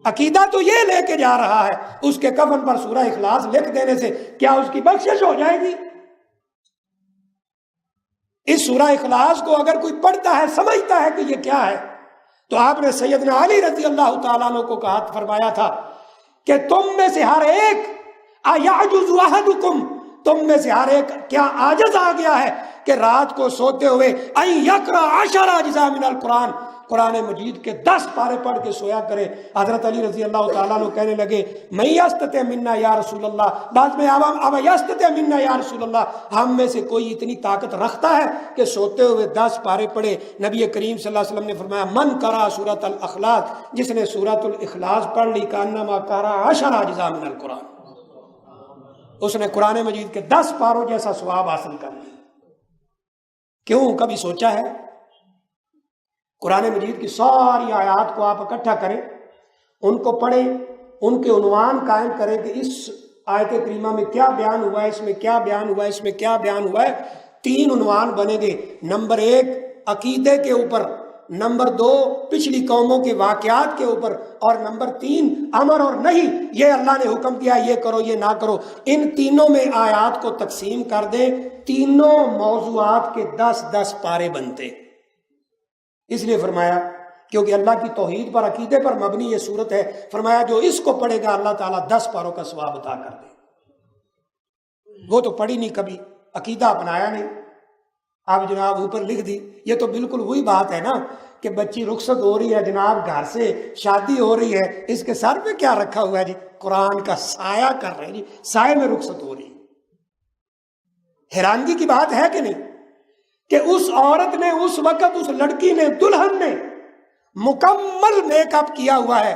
عقیدہ تو یہ لے کے جا رہا ہے، اس کے کفن پر سورہ اخلاص لکھ دینے سے کیا اس کی بخشش ہو جائے گی؟ اس سورہ اخلاص کو اگر کوئی پڑھتا ہے، سمجھتا ہے کہ یہ کیا ہے، تو آپ نے سیدنا علی رضی اللہ تعالیٰ عنہ کو کہا، فرمایا تھا کہ تم میں سے ہر ایک ایعجز احدکم، تم میں سے ہر ایک کیا عاجز آ گیا ہے کہ رات کو سوتے ہوئے ان یقرأ 10 اجزاء من القرآن، قرآن مجید کے 10 پارے پڑھ کے سویا کرے۔ حضرت علی رضی اللہ تعالیٰ عنہ کہنے لگے من یستطع منا یا رسول اللہ، بعد میں اب یستطع منا یا رسول اللہ، ہم میں سے کوئی اتنی طاقت رکھتا ہے کہ سوتے ہوئے 10 پارے پڑھے؟ نبی کریم صلی اللہ علیہ وسلم نے فرمایا من قرأ سورۃ الاخلاص، جس نے سورۃ الاخلاص پڑھ لی کانما قرأ 10 اجزاء من القرآن، اس نے قرآن مجید کے 10 پاروں جیسا ثواب حاصل کر لیا۔ کیوں؟ کبھی سوچا ہے؟ قرآن مجید کی ساری آیات کو آپ اکٹھا کریں، ان کو پڑھیں، ان کے عنوان قائم کریں کہ اس آیت کریمہ میں کیا بیان ہوا ہے، اس میں کیا بیان ہوا ہے، اس میں کیا بیان ہوا ہے۔ 3 عنوان بنے گے، نمبر 1 عقیدے کے اوپر، نمبر 2 پچھلی قوموں کے واقعات کے اوپر، اور نمبر 3 امر اور نہیں، یہ اللہ نے حکم کیا یہ کرو یہ نہ کرو۔ ان تینوں میں آیات کو تقسیم کر دیں، تینوں موضوعات کے 10-10 پارے بنتے۔ اس لیے فرمایا کیونکہ اللہ کی توحید پر، عقیدے پر مبنی یہ صورت ہے، فرمایا جو اس کو پڑھے گا اللہ تعالیٰ 10 پاروں کا ثواب عطا کر دے۔ وہ تو پڑھی نہیں کبھی، عقیدہ اپنایا نہیں، آپ جناب اوپر لکھ دی۔ یہ تو بالکل وہی بات ہے نا کہ بچی رخصت ہو رہی ہے جناب، گھر سے شادی ہو رہی ہے، اس کے سر پہ کیا رکھا ہوا ہے جی؟ قرآن کا سایہ کر رہے ہیں جی، سائے میں رخصت ہو رہی ہے۔ حیرانگی کی بات ہے کہ نہیں کہ اس عورت نے، اس وقت اس لڑکی نے، دلہن نے مکمل میک اپ کیا ہوا ہے،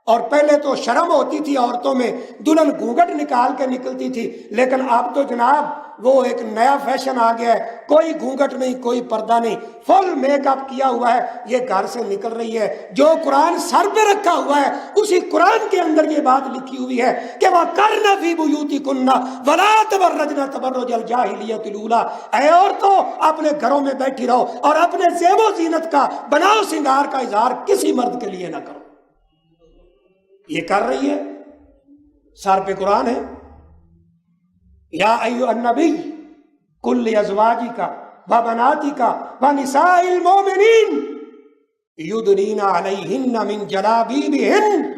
اور پہلے تو شرم ہوتی تھی عورتوں میں، دلہن گھونگھٹ نکال کے نکلتی تھی، لیکن اب تو جناب وہ ایک نیا فیشن آ گیا ہے، کوئی گھونگھٹ نہیں، کوئی پردہ نہیں، فل میک اپ کیا ہوا ہے، یہ گھر سے نکل رہی ہے۔ جو قرآن سر پہ رکھا ہوا ہے اسی قرآن کے اندر یہ بات لکھی ہوئی ہے کہ وَقَرْنَ فِي بُيُوتِكُنَّ وَلَا تَبَرَّجْنَ تَبَرُّجَ الْجَاهِلِيَّةِ الْأُولَىٰ۔ اے عورتوں اپنے گھروں میں بیٹھی رہو اور اپنے زیب و زینت کا، بناؤ سنگار کا اظہار کسی مرد کے لیے نہ کرو۔ یہ کر رہی ہے، سر پہ قرآن ہے، یا ایھا النبی قل لازواجک وبناتک ونساء المؤمنین یدنین علیہن من جلابیبہن۔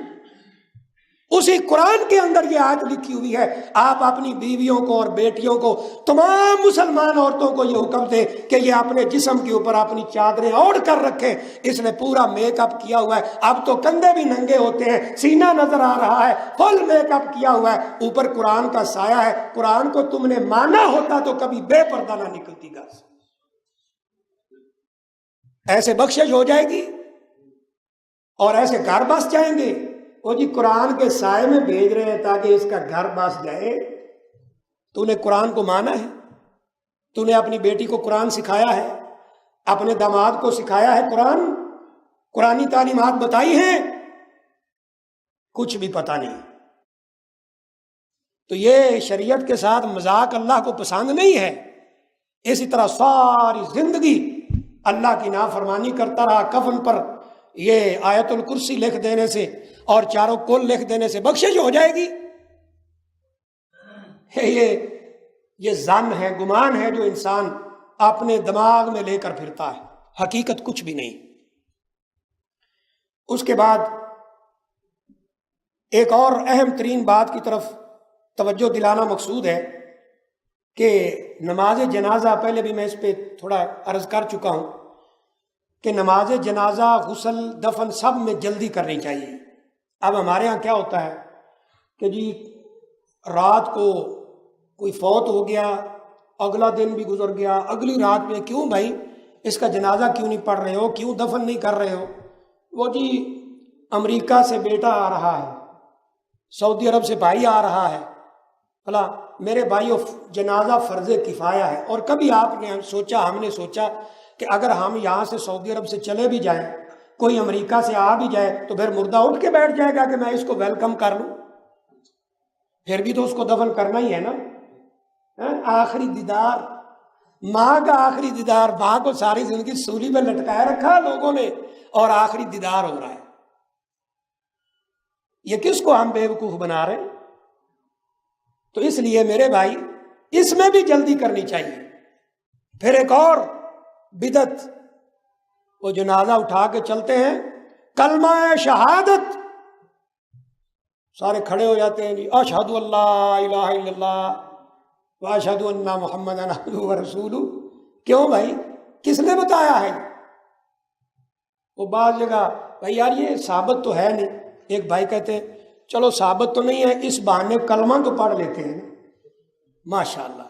اسی قرآن کے اندر یہ آیت لکھی ہوئی ہے، آپ اپنی بیویوں کو اور بیٹیوں کو، تمام مسلمان عورتوں کو یہ حکم دیں کہ یہ اپنے جسم کے اوپر اپنی چادریں اوڑھ کر رکھیں۔ اس نے پورا میک اپ کیا ہوا ہے، اب تو کندھے بھی ننگے ہوتے ہیں، سینہ نظر آ رہا ہے، فل میک اپ کیا ہوا ہے، اوپر قرآن کا سایہ ہے۔ قرآن کو تم نے مانا ہوتا تو کبھی بے پردہ نہ نکلتی گھر سے۔ ایسے بخشش ہو جائے گی اور ایسے گھر بس جائیں گے۔ وہ جی قرآن کے سائے میں بھیج رہے ہیں تاکہ اس کا گھر بس جائے۔ تو نے قرآن کو مانا ہے؟ تو نے اپنی بیٹی کو قرآن سکھایا ہے؟ اپنے داماد کو سکھایا ہے قرآن؟ قرآنی تعلیمات بتائی ہیں؟ کچھ بھی پتہ نہیں۔ تو یہ شریعت کے ساتھ مذاق اللہ کو پسند نہیں ہے۔ اسی طرح ساری زندگی اللہ کی نافرمانی کرتا رہا، کفن پر یہ آیت الکرسی لکھ دینے سے اور چاروں کل لکھ دینے سے بخشش ہو جائے گی؟ یہ ظن ہے، گمان ہے جو انسان اپنے دماغ میں لے کر پھرتا ہے، حقیقت کچھ بھی نہیں۔ اس کے بعد ایک اور اہم ترین بات کی طرف توجہ دلانا مقصود ہے کہ نماز جنازہ، پہلے بھی میں اس پہ تھوڑا عرض کر چکا ہوں کہ نماز جنازہ، غسل، دفن سب میں جلدی کرنی چاہیے۔ اب ہمارے ہاں کیا ہوتا ہے کہ جی رات کو کوئی فوت ہو گیا، اگلا دن بھی گزر گیا، اگلی رات میں کیوں بھائی اس کا جنازہ کیوں نہیں پڑھ رہے ہو، کیوں دفن نہیں کر رہے ہو؟ وہ جی امریکہ سے بیٹا آ رہا ہے، سعودی عرب سے بھائی آ رہا ہے، بھلا میرے بھائیو جنازہ فرض کفایہ ہے۔ اور کبھی آپ نے سوچا، ہم نے سوچا کہ اگر ہم یہاں سے سعودی عرب سے چلے بھی جائیں، کوئی امریکہ سے آ بھی جائے تو پھر مردہ اٹھ کے بیٹھ جائے گا کہ میں اس کو ویلکم کر لوں؟ پھر بھی تو اس کو دفن کرنا ہی ہے نا۔ آخری دیدار، ماں کا آخری دیدار، ماں کو ساری زندگی سولی میں لٹکائے رکھا لوگوں نے اور آخری دیدار ہو رہا ہے۔ یہ کس کو ہم بیوقوف بنا رہے ہیں؟ تو اس لیے میرے بھائی اس میں بھی جلدی کرنی چاہیے۔ پھر ایک اور بدعت، وہ جنازہ اٹھا کے چلتے ہیں، کلمہ شہادت، سارے کھڑے ہو جاتے ہیں، جی اشہد اللہ الہ الا اللہ واشہد ان محمد عبدہ ورسولہ۔ کیوں بھائی؟ کس نے بتایا ہے؟ وہ بعض جگہ بھائی یار یہ ثابت تو ہے نہیں، ایک بھائی کہتے ہیں چلو ثابت تو نہیں ہے، اس بہانے کلمہ تو پڑھ لیتے ہیں۔ ماشاءاللہ،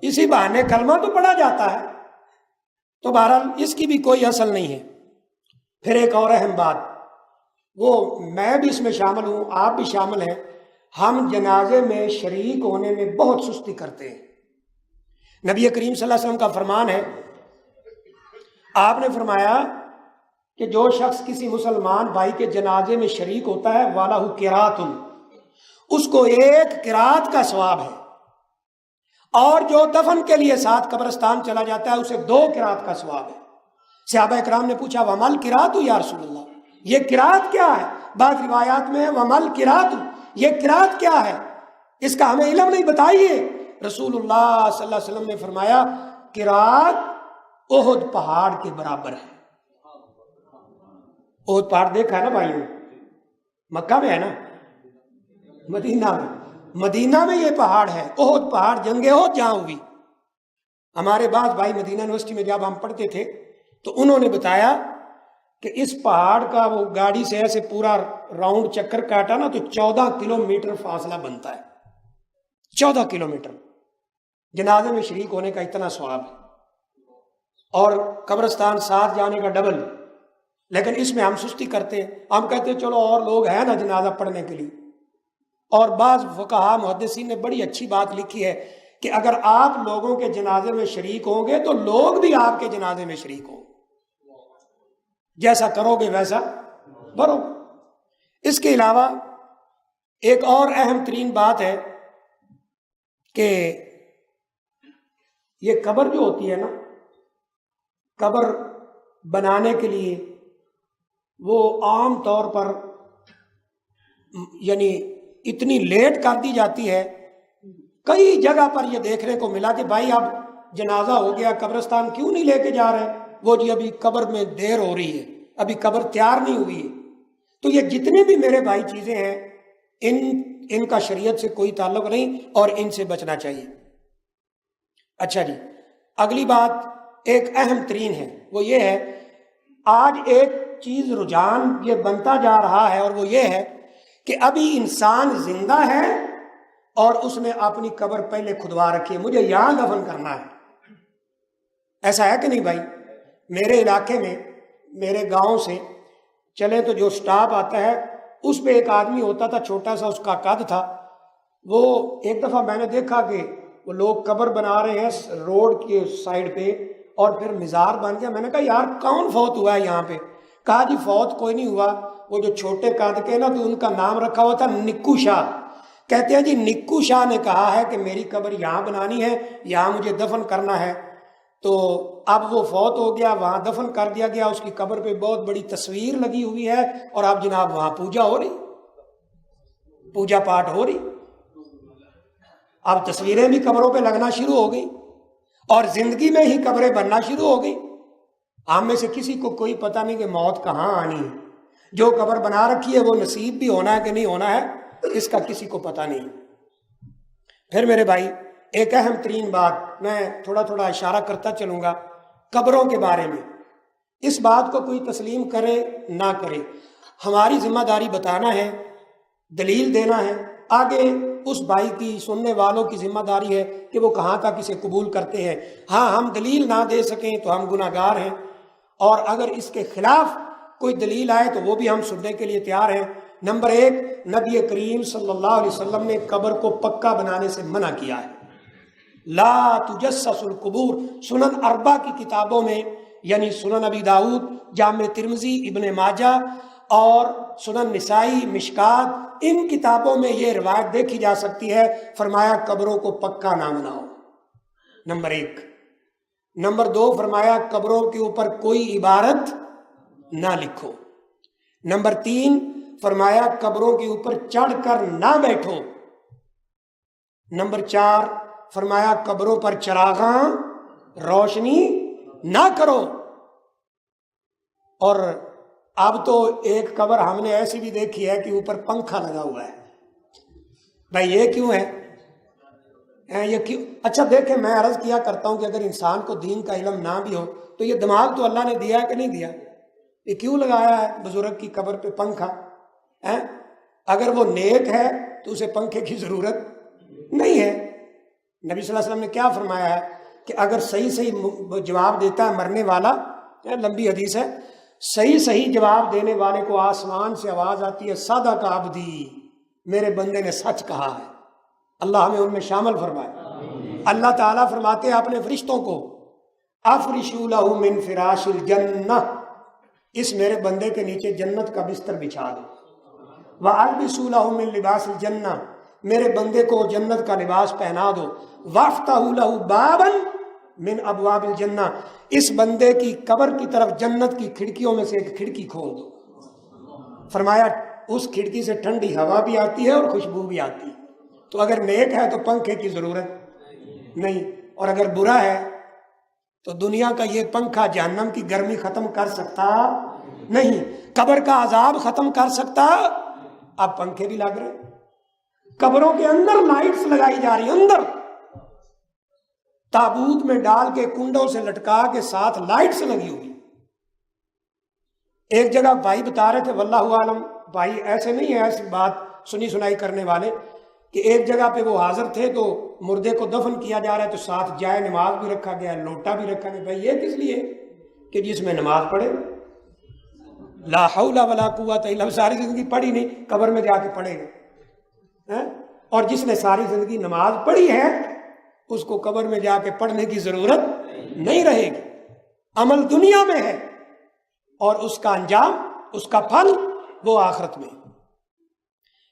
اسی بہانے کلمہ تو پڑھا جاتا ہے۔ تو بہرحال اس کی بھی کوئی اصل نہیں ہے۔ پھر ایک اور اہم بات، وہ میں بھی اس میں شامل ہوں، آپ بھی شامل ہیں، ہم جنازے میں شریک ہونے میں بہت سستی کرتے ہیں۔ نبی کریم صلی اللہ علیہ وسلم کا فرمان ہے، آپ نے فرمایا کہ جو شخص کسی مسلمان بھائی کے جنازے میں شریک ہوتا ہے وَلَهُ قِرَاطٌ، اس کو ایک قرات کا ثواب ہے، اور جو دفن کے لیے ساتھ قبرستان چلا جاتا ہے اسے 2 قرات کا ثواب ہے۔ صحابہ اکرام نے پوچھا وَمَا الْقِرَاطُ یا رسول اللہ، یہ قرات کیا ہے؟ بعض روایات میں وَمَا الْقِرَاطُ، یہ قرات کیا ہے، اس کا ہمیں علم نہیں، بتائیے۔ رسول اللہ صلی اللہ علیہ وسلم نے فرمایا قرات احد پہاڑ کے برابر ہے۔ احد پہاڑ دیکھا ہے نا بھائیوں؟ مکہ میں ہے نا، مدینہ میں، مدینہ میں یہ پہاڑ ہے، احد پہاڑ، جنگ احد جہاں ہوئی۔ ہمارے بعض بھائی مدینہ یونیورسٹی میں جب ہم پڑھتے تھے تو انہوں نے بتایا کہ اس پہاڑ کا وہ گاڑی سے ایسے پورا راؤنڈ چکر کاٹا نا تو 14 کلومیٹر فاصلہ بنتا ہے، 14 کلومیٹر۔ جنازے میں شریک ہونے کا اتنا ثواب ہے، اور قبرستان ساتھ جانے کا ڈبل۔ لیکن اس میں ہم سستی کرتے ہیں، ہم کہتے ہیں چلو اور لوگ ہیں نا جنازہ پڑھنے کے لیے۔ اور بعض فقہا محدثین نے بڑی اچھی بات لکھی ہے کہ اگر آپ لوگوں کے جنازے میں شریک ہوں گے تو لوگ بھی آپ کے جنازے میں شریک ہوں، جیسا کرو گے ویسا بھرو۔ اس کے علاوہ ایک اور اہم ترین بات ہے کہ یہ قبر جو ہوتی ہے نا، قبر بنانے کے لیے وہ عام طور پر یعنی اتنی لیٹ کر دی جاتی ہے۔ کئی جگہ پر یہ دیکھنے کو ملا کہ بھائی اب جنازہ ہو گیا، قبرستان کیوں نہیں لے کے جا رہے؟ وہ جی ابھی قبر میں دیر ہو رہی ہے، ابھی قبر تیار نہیں ہوئی ہے۔ تو یہ جتنے بھی میرے بھائی چیزیں ہیں ان کا شریعت سے کوئی تعلق نہیں اور ان سے بچنا چاہیے۔ اچھا جی، اگلی بات ایک اہم ترین ہے، وہ یہ ہے آج ایک چیز رجحان یہ بنتا جا رہا ہے، اور وہ یہ ہے کہ ابھی انسان زندہ ہے اور اس نے اپنی قبر پہلے کھدوا رکھی ہے، مجھے یہاں دفن کرنا ہے۔ ایسا ہے کہ نہیں بھائی؟ میرے علاقے میں میرے گاؤں سے چلے تو جو سٹاپ آتا ہے اس پہ ایک آدمی ہوتا تھا، چھوٹا سا اس کا قد تھا۔ وہ ایک دفعہ میں نے دیکھا کہ وہ لوگ قبر بنا رہے ہیں روڈ کے سائڈ پہ، اور پھر مزار بن گیا۔ میں نے کہا یار کون فوت ہوا ہے یہاں پہ؟ کہا جی فوت کوئی نہیں ہوا، وہ جو چھوٹے قد کے نا تو ان کا نام رکھا ہوا تھا نکو شاہ۔ کہتے ہیں جی نکو شاہ نے کہا ہے کہ میری قبر یہاں بنانی ہے، یہاں مجھے دفن کرنا ہے۔ تو اب وہ فوت ہو گیا، وہاں دفن کر دیا گیا، اس کی قبر پہ بہت بڑی تصویر لگی ہوئی ہے، اور اب جناب وہاں پوجا ہو رہی، پوجا پاٹ ہو رہی۔ اب تصویریں بھی قبروں پہ لگنا شروع ہو گئی، اور زندگی میں ہی قبریں بننا شروع ہو گئی۔ ہم میں سے کسی کو کوئی پتہ نہیں کہ موت کہاں آنی ہے۔ جو قبر بنا رکھی ہے وہ نصیب بھی ہونا ہے کہ نہیں ہونا ہے، اس کا کسی کو پتہ نہیں۔ پھر میرے بھائی ایک اہم ترین بات میں تھوڑا تھوڑا اشارہ کرتا چلوں گا قبروں کے بارے میں۔ اس بات کو کوئی تسلیم کرے نہ کرے، ہماری ذمہ داری بتانا ہے، دلیل دینا ہے۔ آگے اس بھائی کی سننے والوں کی ذمہ داری ہے کہ وہ کہاں تک اسے قبول کرتے ہیں۔ ہاں ہم دلیل نہ دے سکیں تو ہم گناہ گار ہیں، اور اگر اس کے خلاف کوئی دلیل آئے تو وہ بھی ہم سننے کے لیے تیار ہیں۔ نمبر ایک، نبی کریم صلی اللہ علیہ وسلم نے قبر کو پکا بنانے سے منع کیا ہے۔ لا تجسس القبور، سنن اربع کی کتابوں میں یعنی سنن ابی داؤد، جامع ترمذی، ابن ماجہ اور سنن نسائی، مشکات، ان کتابوں میں یہ روایت دیکھی جا سکتی ہے، فرمایا قبروں کو پکا نہ بناؤ، نمبر ایک۔ نمبر دو، فرمایا قبروں کے اوپر کوئی عبارت نہ لکھو۔ نمبر تین، فرمایا قبروں کے اوپر چڑھ کر نہ بیٹھو۔ نمبر چار، فرمایا قبروں پر چراغاں روشنی نہ کرو۔ اور اب تو ایک قبر ہم نے ایسی بھی دیکھی ہے کہ اوپر پنکھا لگا ہوا ہے۔ بھائی یہ کیوں ہے؟ یہ کیوں؟ اچھا دیکھیں، میں عرض کیا کرتا ہوں کہ اگر انسان کو دین کا علم نہ بھی ہو تو یہ دماغ تو اللہ نے دیا ہے کہ نہیں دیا؟ یہ کیوں لگایا ہے بزرگ کی قبر پہ پنکھا؟ اگر وہ نیک ہے تو اسے پنکھے کی ضرورت نہیں ہے۔ نبی صلی اللہ علیہ وسلم نے کیا فرمایا ہے کہ اگر صحیح جواب دیتا ہے مرنے والا، لمبی حدیث ہے، صحیح جواب دینے والے کو آسمان سے آواز آتی ہے، صدق عبدی، میرے بندے نے سچ کہا ہے۔ اللہ ہمیں ان میں شامل فرمائے۔ اللہ تعالیٰ فرماتے ہیں اپنے فرشتوں کو، افرشوا لہ من فراش الجنہ، اس میرے بندے کے نیچے جنت کا بستر بچھا دو۔ وَأَلْبِسُوا لَهُ مِن لِبَاسِ الْجَنَّةِ، میرے بندے کو جنت کا لباس پہنا دو۔ وَافْتَحُوا لَهُ بَابًا مِن أَبْوَابِ الْجَنَّةِ، اس بندے کی قبر کی طرف جنت کی کھڑکیوں میں سے ایک کھڑکی کھول دو۔ فرمایا اس کھڑکی سے ٹھنڈی ہوا بھی آتی ہے اور خوشبو بھی آتی ہے۔ تو اگر نیک ہے تو پنکھے کی ضرورت نہیں، اور اگر برا ہے تو دنیا کا یہ پنکھا جہنم کی گرمی ختم کر سکتا نہیں، قبر کا عذاب ختم کر سکتا۔ اب پنکھے بھی لگ رہے، قبروں کے اندر لائٹس لگائی جا رہی، اندر تابوت میں ڈال کے کنڈوں سے لٹکا کے ساتھ لائٹس لگی ہوئی۔ ایک جگہ بھائی بتا رہے تھے، واللہ عالم، بھائی ایسے نہیں ہے، ایسی بات سنی سنائی کرنے والے، کہ ایک جگہ پہ وہ حاضر تھے تو مردے کو دفن کیا جا رہا ہے، تو ساتھ جائے نماز بھی رکھا گیا، لوٹا بھی رکھا گیا۔ بھائی یہ کس لیے؟ کہ جس میں نماز پڑھے۔ لا حول ولا قوت الا، ساری زندگی پڑھی نہیں، قبر میں جا کے پڑھے گا. اور جس نے ساری زندگی نماز پڑھی ہے اس کو قبر میں جا کے پڑھنے کی ضرورت نہیں رہے گی. عمل دنیا میں ہے اور اس کا انجام، اس کا پھل وہ آخرت میں.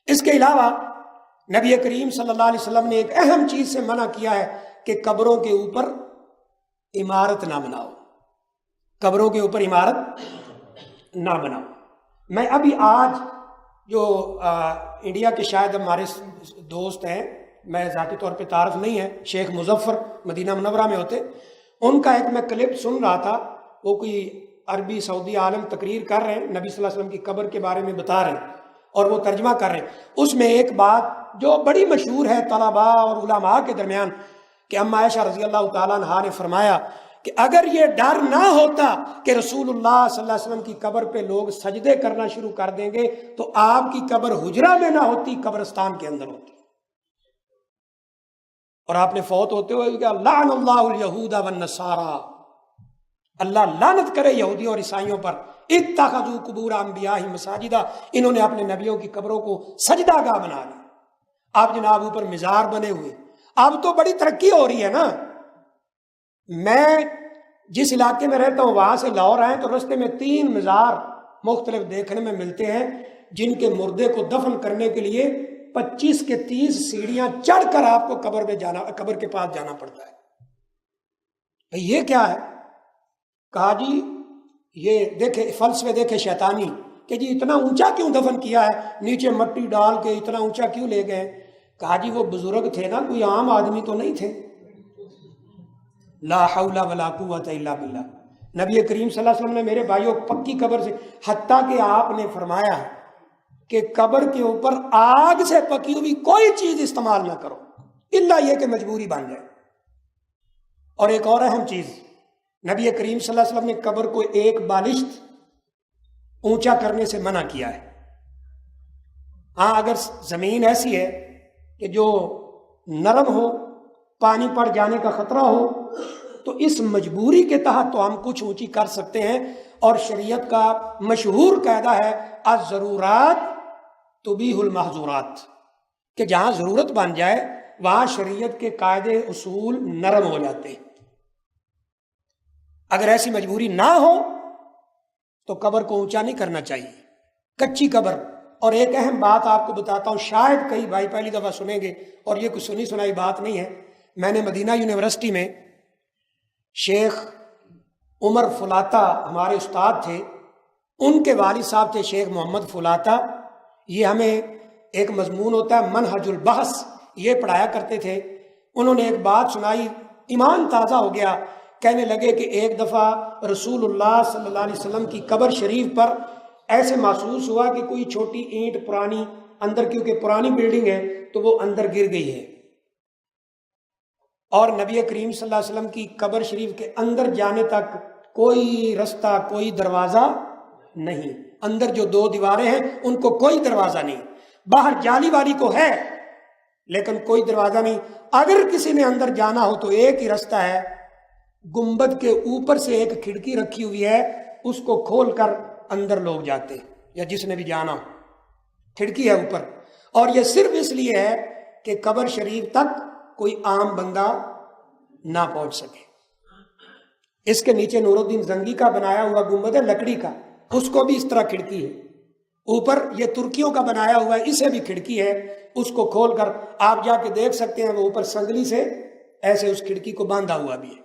اس کے علاوہ نبی کریم صلی اللہ علیہ وسلم نے ایک اہم چیز سے منع کیا ہے کہ قبروں کے اوپر عمارت نہ بناؤ، قبروں کے اوپر عمارت نہ بناؤ. میں ابھی آج جو انڈیا کے شاید ہمارے دوست ہیں، میں ذاتی طور پہ تعارف نہیں ہے، شیخ مظفر مدینہ منورہ میں ہوتے، ان کا ایک میں کلپ سن رہا تھا. وہ کوئی عربی سعودی عالم تقریر کر رہے ہیں، نبی صلی اللہ علیہ وسلم کی قبر کے بارے میں بتا رہے ہیں اور وہ ترجمہ کر رہے ہیں. اس میں ایک بات جو بڑی مشہور ہے طلباء اور علماء کے درمیان کہ اما عائشہ رضی اللہ تعالیٰ عنہا نے فرمایا کہ اگر یہ ڈر نہ ہوتا کہ رسول اللہ صلی اللہ علیہ وسلم کی قبر پہ لوگ سجدے کرنا شروع کر دیں گے تو آپ کی قبر حجرہ میں نہ ہوتی، قبرستان کے اندر ہوتی. اور آپ نے فوت ہوتے ہوئے کہا لعن اللہ الیہود والنصارى، اللہ لعنت کرے یہودیوں اور عیسائیوں پر، اتخذوا قبور انبیاء مساجدہ، انہوں نے اپنے نبیوں کی قبروں کو سجدہ گاہ بنا لیا. آپ جناب اوپر مزار بنے ہوئے. اب تو بڑی ترقی ہو رہی ہے نا. میں جس علاقے میں رہتا ہوں وہاں سے لاہور آئے تو رستے میں 3 مزار مختلف دیکھنے میں ملتے ہیں جن کے مردے کو دفن کرنے کے لیے 25 کے 30 سیڑھیاں چڑھ کر آپ کو قبر کے پاس جانا پڑتا ہے. یہ کیا ہے؟ کہا جی یہ دیکھے فلسفے دیکھے شیطانی کہ جی اتنا اونچا کیوں دفن کیا ہے، نیچے مٹی ڈال کے اتنا اونچا کیوں لے گئے؟ کہا جی وہ بزرگ تھے نا، کوئی عام آدمی تو نہیں تھے. لا حول ولا قوت الا باللہ. نبی کریم صلی اللہ علیہ وسلم نے میرے بھائیوں پکی قبر سے، حتیٰ کہ آپ نے فرمایا ہے کہ قبر کے اوپر آگ سے پکی ہوئی کوئی چیز استعمال نہ کرو الا یہ کہ مجبوری بن جائے. اور ایک اور اہم چیز، نبی کریم صلی اللہ علیہ وسلم نے قبر کو ایک بالشت اونچا کرنے سے منع کیا ہے. ہاں اگر زمین ایسی ہے کہ جو نرم ہو، پانی پڑ جانے کا خطرہ ہو، تو اس مجبوری کے تحت تو ہم کچھ اونچی کر سکتے ہیں. اور شریعت کا مشہور قاعدہ ہے الضرورات تبیح المحظورات، کہ جہاں ضرورت بن جائے وہاں شریعت کے قاعدے اصول نرم ہو جاتے ہیں. اگر ایسی مجبوری نہ ہو تو قبر کو اونچا نہیں کرنا چاہیے، کچی قبر. اور ایک اہم بات آپ کو بتاتا ہوں، شاید کئی بھائی پہلی دفعہ سنیں گے اور یہ کچھ سنی سنائی بات نہیں ہے. میں نے مدینہ یونیورسٹی میں شیخ عمر فلاطہ ہمارے استاد تھے، ان کے والد صاحب تھے شیخ محمد فلاطہ. یہ ہمیں ایک مضمون ہوتا ہے منہج البحث، یہ پڑھایا کرتے تھے. انہوں نے ایک بات سنائی، ایمان تازہ ہو گیا. کہنے لگے کہ ایک دفعہ رسول اللہ صلی اللہ علیہ وسلم کی قبر شریف پر ایسے محسوس ہوا کہ کوئی چھوٹی اینٹ پرانی اندر، کیونکہ پرانی بلڈنگ ہے تو وہ اندر گر گئی ہے. اور نبی کریم صلی اللہ علیہ وسلم کی قبر شریف کے اندر جانے تک کوئی رستہ، کوئی دروازہ نہیں. اندر جو 2 دیواریں ہیں ان کو کوئی دروازہ نہیں، باہر جالی والی کو ہے لیکن کوئی دروازہ نہیں. اگر کسی نے اندر جانا ہو تو ایک ہی رستہ ہے، گنبد کے اوپر سے ایک کھڑکی رکھی ہوئی ہے، اس کو کھول کر اندر لوگ جاتے، یا جس نے بھی جانا ہو کھڑکی ہے اوپر. اور یہ صرف اس لیے ہے کہ قبر شریف تک کوئی عام بندہ نہ پہنچ سکے. اس کے نیچے نور الدین زنگی کا بنایا ہوا گنبد ہے لکڑی کا، اس کو بھی اس طرح کھڑکی ہے. اوپر یہ ترکیوں کا بنایا ہوا ہے، اسے بھی کھڑکی ہے، اس کو کھول کر آپ جا کے دیکھ سکتے ہیں، وہ اوپر سنگلی سے ایسے اس کھڑکی کو باندھا ہوا بھی ہے.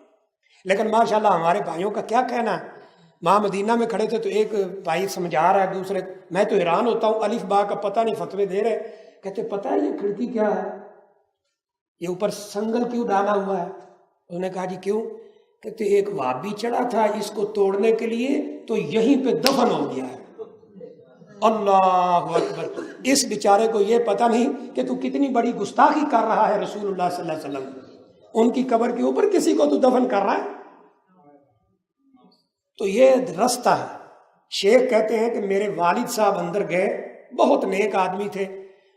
لیکن ماشاءاللہ ہمارے بھائیوں کا کیا کہنا ہے. وہاں مدینہ میں کھڑے تھے تو ایک بھائی سمجھا رہا ہے دوسرے، میں تو حیران ہوتا ہوں، الف با کا پتہ نہیں، فتوے دے رہے. کہتے پتہ ہے یہ کھڑکی کیا ہے، یہ اوپر سنگل کیوں ڈالا ہوا ہے؟ انہوں نے کہا جی کیوں؟ کہتے ایک وہابی چڑھا تھا اس کو توڑنے کے لیے تو یہیں پہ دفن ہو گیا ہے. اللہ اکبر. اس بیچارے کو یہ پتہ نہیں کہ تو کتنی بڑی گستاخی کر رہا ہے رسول اللہ صلی اللہ علیہ وسلم. ان کی قبر کے اوپر کسی کو تو دفن کر رہا ہے. تو یہ رستہ ہے. شیخ کہتے ہیں کہ میرے والد صاحب اندر گئے، بہت نیک آدمی تھے،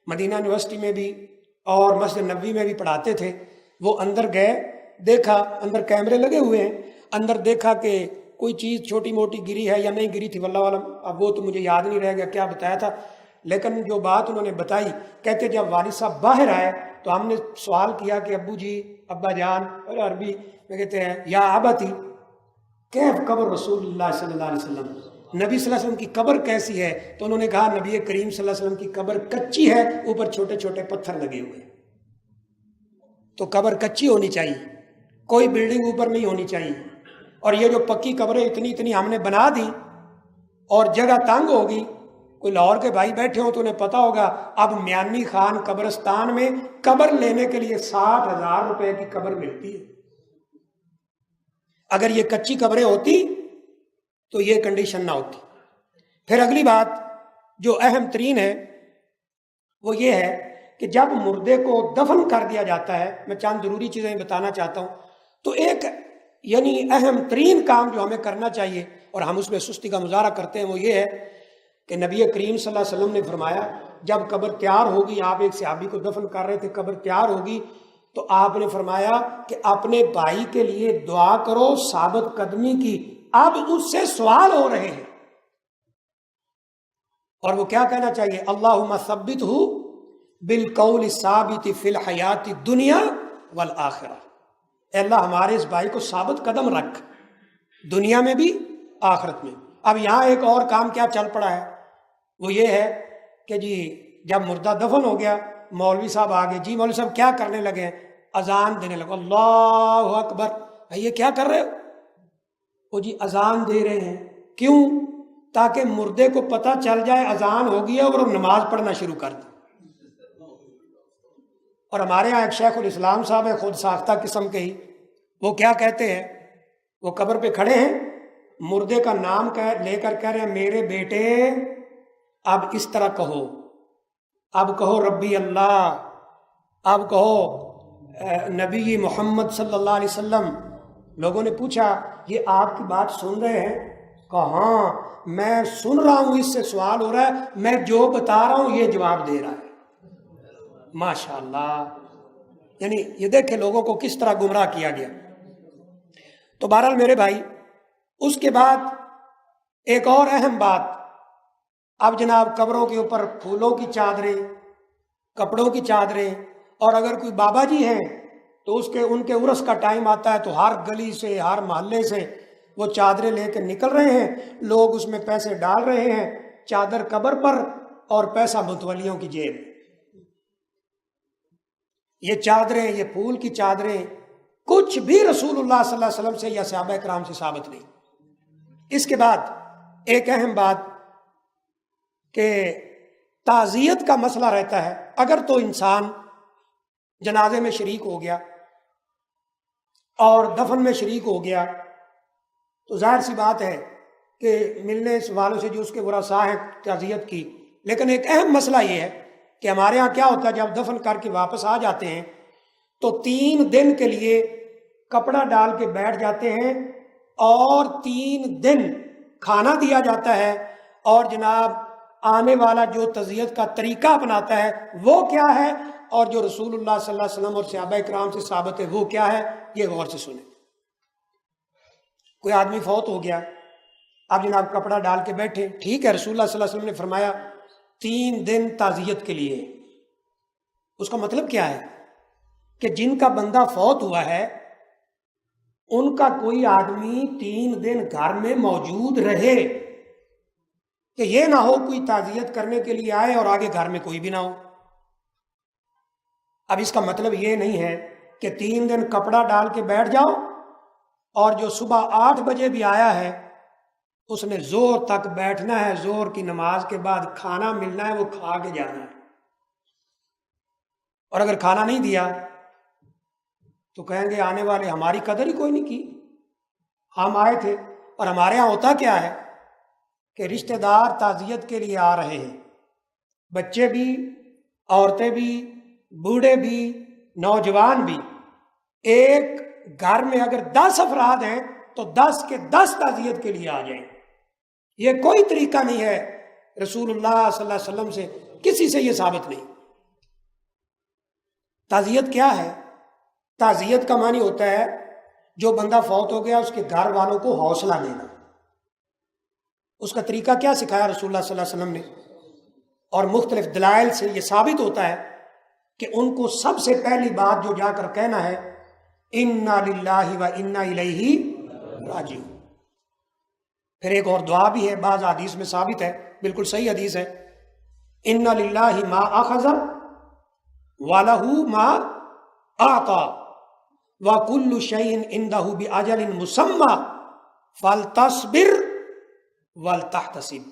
مدینہ یونیورسٹی میں بھی اور مسجد نبوی میں بھی پڑھاتے تھے. وہ اندر گئے، دیکھا اندر کیمرے لگے ہوئے ہیں، اندر دیکھا کہ کوئی چیز چھوٹی موٹی گری ہے یا نہیں گری تھی واللہ عالم، اب وہ تو مجھے یاد نہیں رہ گیا کیا بتایا تھا، لیکن جو بات انہوں نے بتائی، کہتے جب والد صاحب باہر آئے تو ہم نے سوال کیا کہ ابو جی، ابا جان، اور عربی میں کہتے ہیں یا ابتی کیف قبر رسول اللہ صلی اللہ علیہ وسلم، نبی صلی اللہ علیہ وسلم کی قبر کیسی ہے؟ تو انہوں نے کہا نبی کریم صلی اللہ علیہ وسلم کی قبر کچی ہے، اوپر چھوٹے چھوٹے پتھر لگے ہوئے، تو قبر کچی ہونی چاہیے، کوئی بلڈنگ اوپر نہیں ہونی چاہیے۔ اور یہ جو پکی قبریں اتنی اتنی ہم نے بنا دی اور جگہ تنگ ہوگی، کوئی لاہور کے بھائی بیٹھے ہوں تو انہیں پتا ہوگا، اب میانی خان قبرستان میں قبر لینے کے لیے 60,000 روپے کی قبر ملتی ہے۔ اگر یہ کچی قبریں ہوتی تو یہ کنڈیشن نہ ہوتی۔ پھر اگلی بات جو اہم ترین ہے وہ یہ ہے کہ جب مردے کو دفن کر دیا جاتا ہے، میں چند ضروری چیزیں بتانا چاہتا ہوں، تو ایک یعنی اہم ترین کام جو ہمیں کرنا چاہیے اور ہم اس میں سستی کا مظاہرہ کرتے ہیں وہ یہ ہے کہ نبی کریم صلی اللہ علیہ وسلم نے فرمایا جب قبر تیار ہوگی، آپ ایک صحابی کو دفن کر رہے تھے، قبر تیار ہوگی تو آپ نے فرمایا کہ اپنے بھائی کے لیے دعا کرو ثابت قدمی کی، اب اس سے سوال ہو رہے ہیں، اور وہ کیا کہنا چاہیے؟ اللہم ثبتہ بالقول الثابت فی الحیات الدنیا والآخرہ، اے اللہ ہمارے اس بھائی کو ثابت قدم رکھ، دنیا میں بھی آخرت میں۔ اب یہاں ایک اور کام کیا چل پڑا ہے، وہ یہ ہے کہ جی جب مردہ دفن ہو گیا، مولوی صاحب آگے، جی مولوی صاحب کیا کرنے لگے ہیں؟ اذان دینے لگے، اللہ اکبر، بھائی یہ کیا کر رہے ہو؟ وہ جی اذان دے رہے ہیں، کیوں؟ تاکہ مردے کو پتہ چل جائے اذان ہو گئی ہے اور وہ نماز پڑھنا شروع کر دے۔ اور ہمارے یہاں ایک شیخ الاسلام صاحب ہے، خود ساختہ قسم کے ہی، وہ کیا کہتے ہیں، وہ قبر پہ کھڑے ہیں، مردے کا نام لے کر کہہ رہے ہیں میرے بیٹے اب اس طرح کہو، اب کہو ربی اللہ، اب کہو نبی محمد صلی اللہ علیہ وسلم۔ لوگوں نے پوچھا یہ آپ کی بات سن رہے ہیں؟ کہا ہاں میں سن رہا ہوں، اس سے سوال ہو رہا ہے، میں جو بتا رہا ہوں یہ جواب دے رہا ہے۔ ماشاء اللہ، یعنی یہ دیکھیں لوگوں کو کس طرح گمراہ کیا گیا۔ تو بہرحال میرے بھائی، اس کے بعد ایک اور اہم بات، اب جناب قبروں کے اوپر پھولوں کی چادریں، کپڑوں کی چادریں، اور اگر کوئی بابا جی ہیں تو ان کے عرس کا ٹائم آتا ہے تو ہر گلی سے ہر محلے سے وہ چادریں لے کے نکل رہے ہیں، لوگ اس میں پیسے ڈال رہے ہیں، چادر قبر پر اور پیسہ متولیوں کی جیب۔ یہ چادریں، یہ پھول کی چادریں کچھ بھی رسول اللہ صلی اللہ علیہ وسلم سے یا صحابہ کرام سے ثابت نہیں۔ اس کے بعد ایک اہم بات کہ تعزیت کا مسئلہ رہتا ہے۔ اگر تو انسان جنازے میں شریک ہو گیا اور دفن میں شریک ہو گیا تو ظاہر سی بات ہے کہ ملنے والوں سے جو اس کے ورثاء ہیں تعزیت کی، لیکن ایک اہم مسئلہ یہ ہے کہ ہمارے ہاں کیا ہوتا ہے جب دفن کر کے واپس آ جاتے ہیں تو 3 دن کے لیے کپڑا ڈال کے بیٹھ جاتے ہیں اور 3 دن کھانا دیا جاتا ہے، اور جناب آنے والا جو تعزیت کا طریقہ اپناتا ہے وہ کیا ہے، اور جو رسول اللہ صلی اللہ علیہ وسلم اور صحابہ کرام سے ثابت ہے وہ کیا ہے، یہ غور سے سنیں۔ کوئی آدمی فوت ہو گیا، اب جناب کپڑا ڈال کے بیٹھے، ٹھیک ہے، رسول اللہ صلی اللہ علیہ وسلم نے فرمایا 3 دن تعزیت کے لیے۔ اس کا مطلب کیا ہے کہ جن کا بندہ فوت ہوا ہے ان کا کوئی آدمی 3 دن گھر میں موجود رہے، کہ یہ نہ ہو کوئی تعزیت کرنے کے لیے آئے اور آگے گھر میں کوئی بھی نہ ہو۔ اب اس کا مطلب یہ نہیں ہے کہ 3 دن کپڑا ڈال کے بیٹھ جاؤ اور جو صبح 8 بجے بھی آیا ہے اس نے زور تک بیٹھنا ہے، زور کی نماز کے بعد کھانا ملنا ہے، وہ کھا کے جانا ہے، اور اگر کھانا نہیں دیا تو کہیں گے آنے والے ہماری قدر ہی کوئی نہیں کی، ہم آئے تھے۔ اور ہمارے ہاں ہوتا کیا ہے کہ رشتہ دار تعزیت کے لیے آ رہے ہیں، بچے بھی، عورتیں بھی، بوڑھے بھی، نوجوان بھی، ایک گھر میں اگر 10 افراد ہیں تو 10 کے 10 تعزیت کے لیے آ جائیں۔ یہ کوئی طریقہ نہیں ہے رسول اللہ صلی اللہ علیہ وسلم سے، کسی سے یہ ثابت نہیں۔ تعزیت کیا ہے؟ تعزیت کا معنی ہوتا ہے جو بندہ فوت ہو گیا اس کے گھر والوں کو حوصلہ دینا. اس کا طریقہ کیا سکھایا رسول اللہ صلی اللہ علیہ وسلم نے؟ اور مختلف دلائل سے یہ ثابت ہوتا ہے کہ ان کو سب سے پہلی بات جو جا کر کہنا ہے انا للہ و انا الیہ راجعون. پھر ایک اور دعا بھی ہے، بعض حدیث میں ثابت ہے، بالکل صحیح حدیث ہے، انا للہ ما اخذ وَلَهُ مَا أَعْطَى وَكُلُّ شَيْءٍ عِنْدَهُ بِأَجَلٍ مُّسَمًّى فَلْتَصْبِرْ وَلْتَحْتَسِبْ.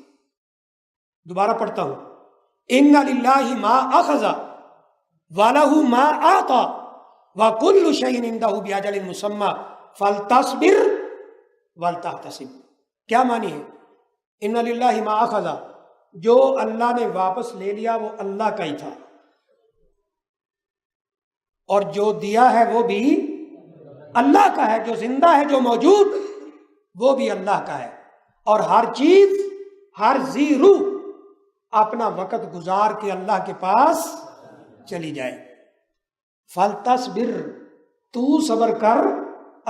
دوبارہ پڑھتا ہوں، اِنَّ لِلَّهِ مَا أَخَذَ وَلَهُ مَا أَعْطَى وَكُلُّ شَيْءٍ عِنْدَهُ بِأَجَلٍ مُّسَمًّى فَلْتَصْبِرْ وَلْتَحْتَسِبْ. کیا معنی ہے؟ اِنَّ لِلَّهِ مَا أَخَذَ، جو اللہ نے واپس لے لیا وہ اللہ کا ہی تھا، اور جو دیا ہے وہ بھی اللہ کا ہے، جو زندہ ہے جو موجود وہ بھی اللہ کا ہے، اور ہر چیز ہر ذی روح اپنا وقت گزار کے اللہ کے پاس چلی جائے. فَلْتَصْبِرْ، تو صبر کر،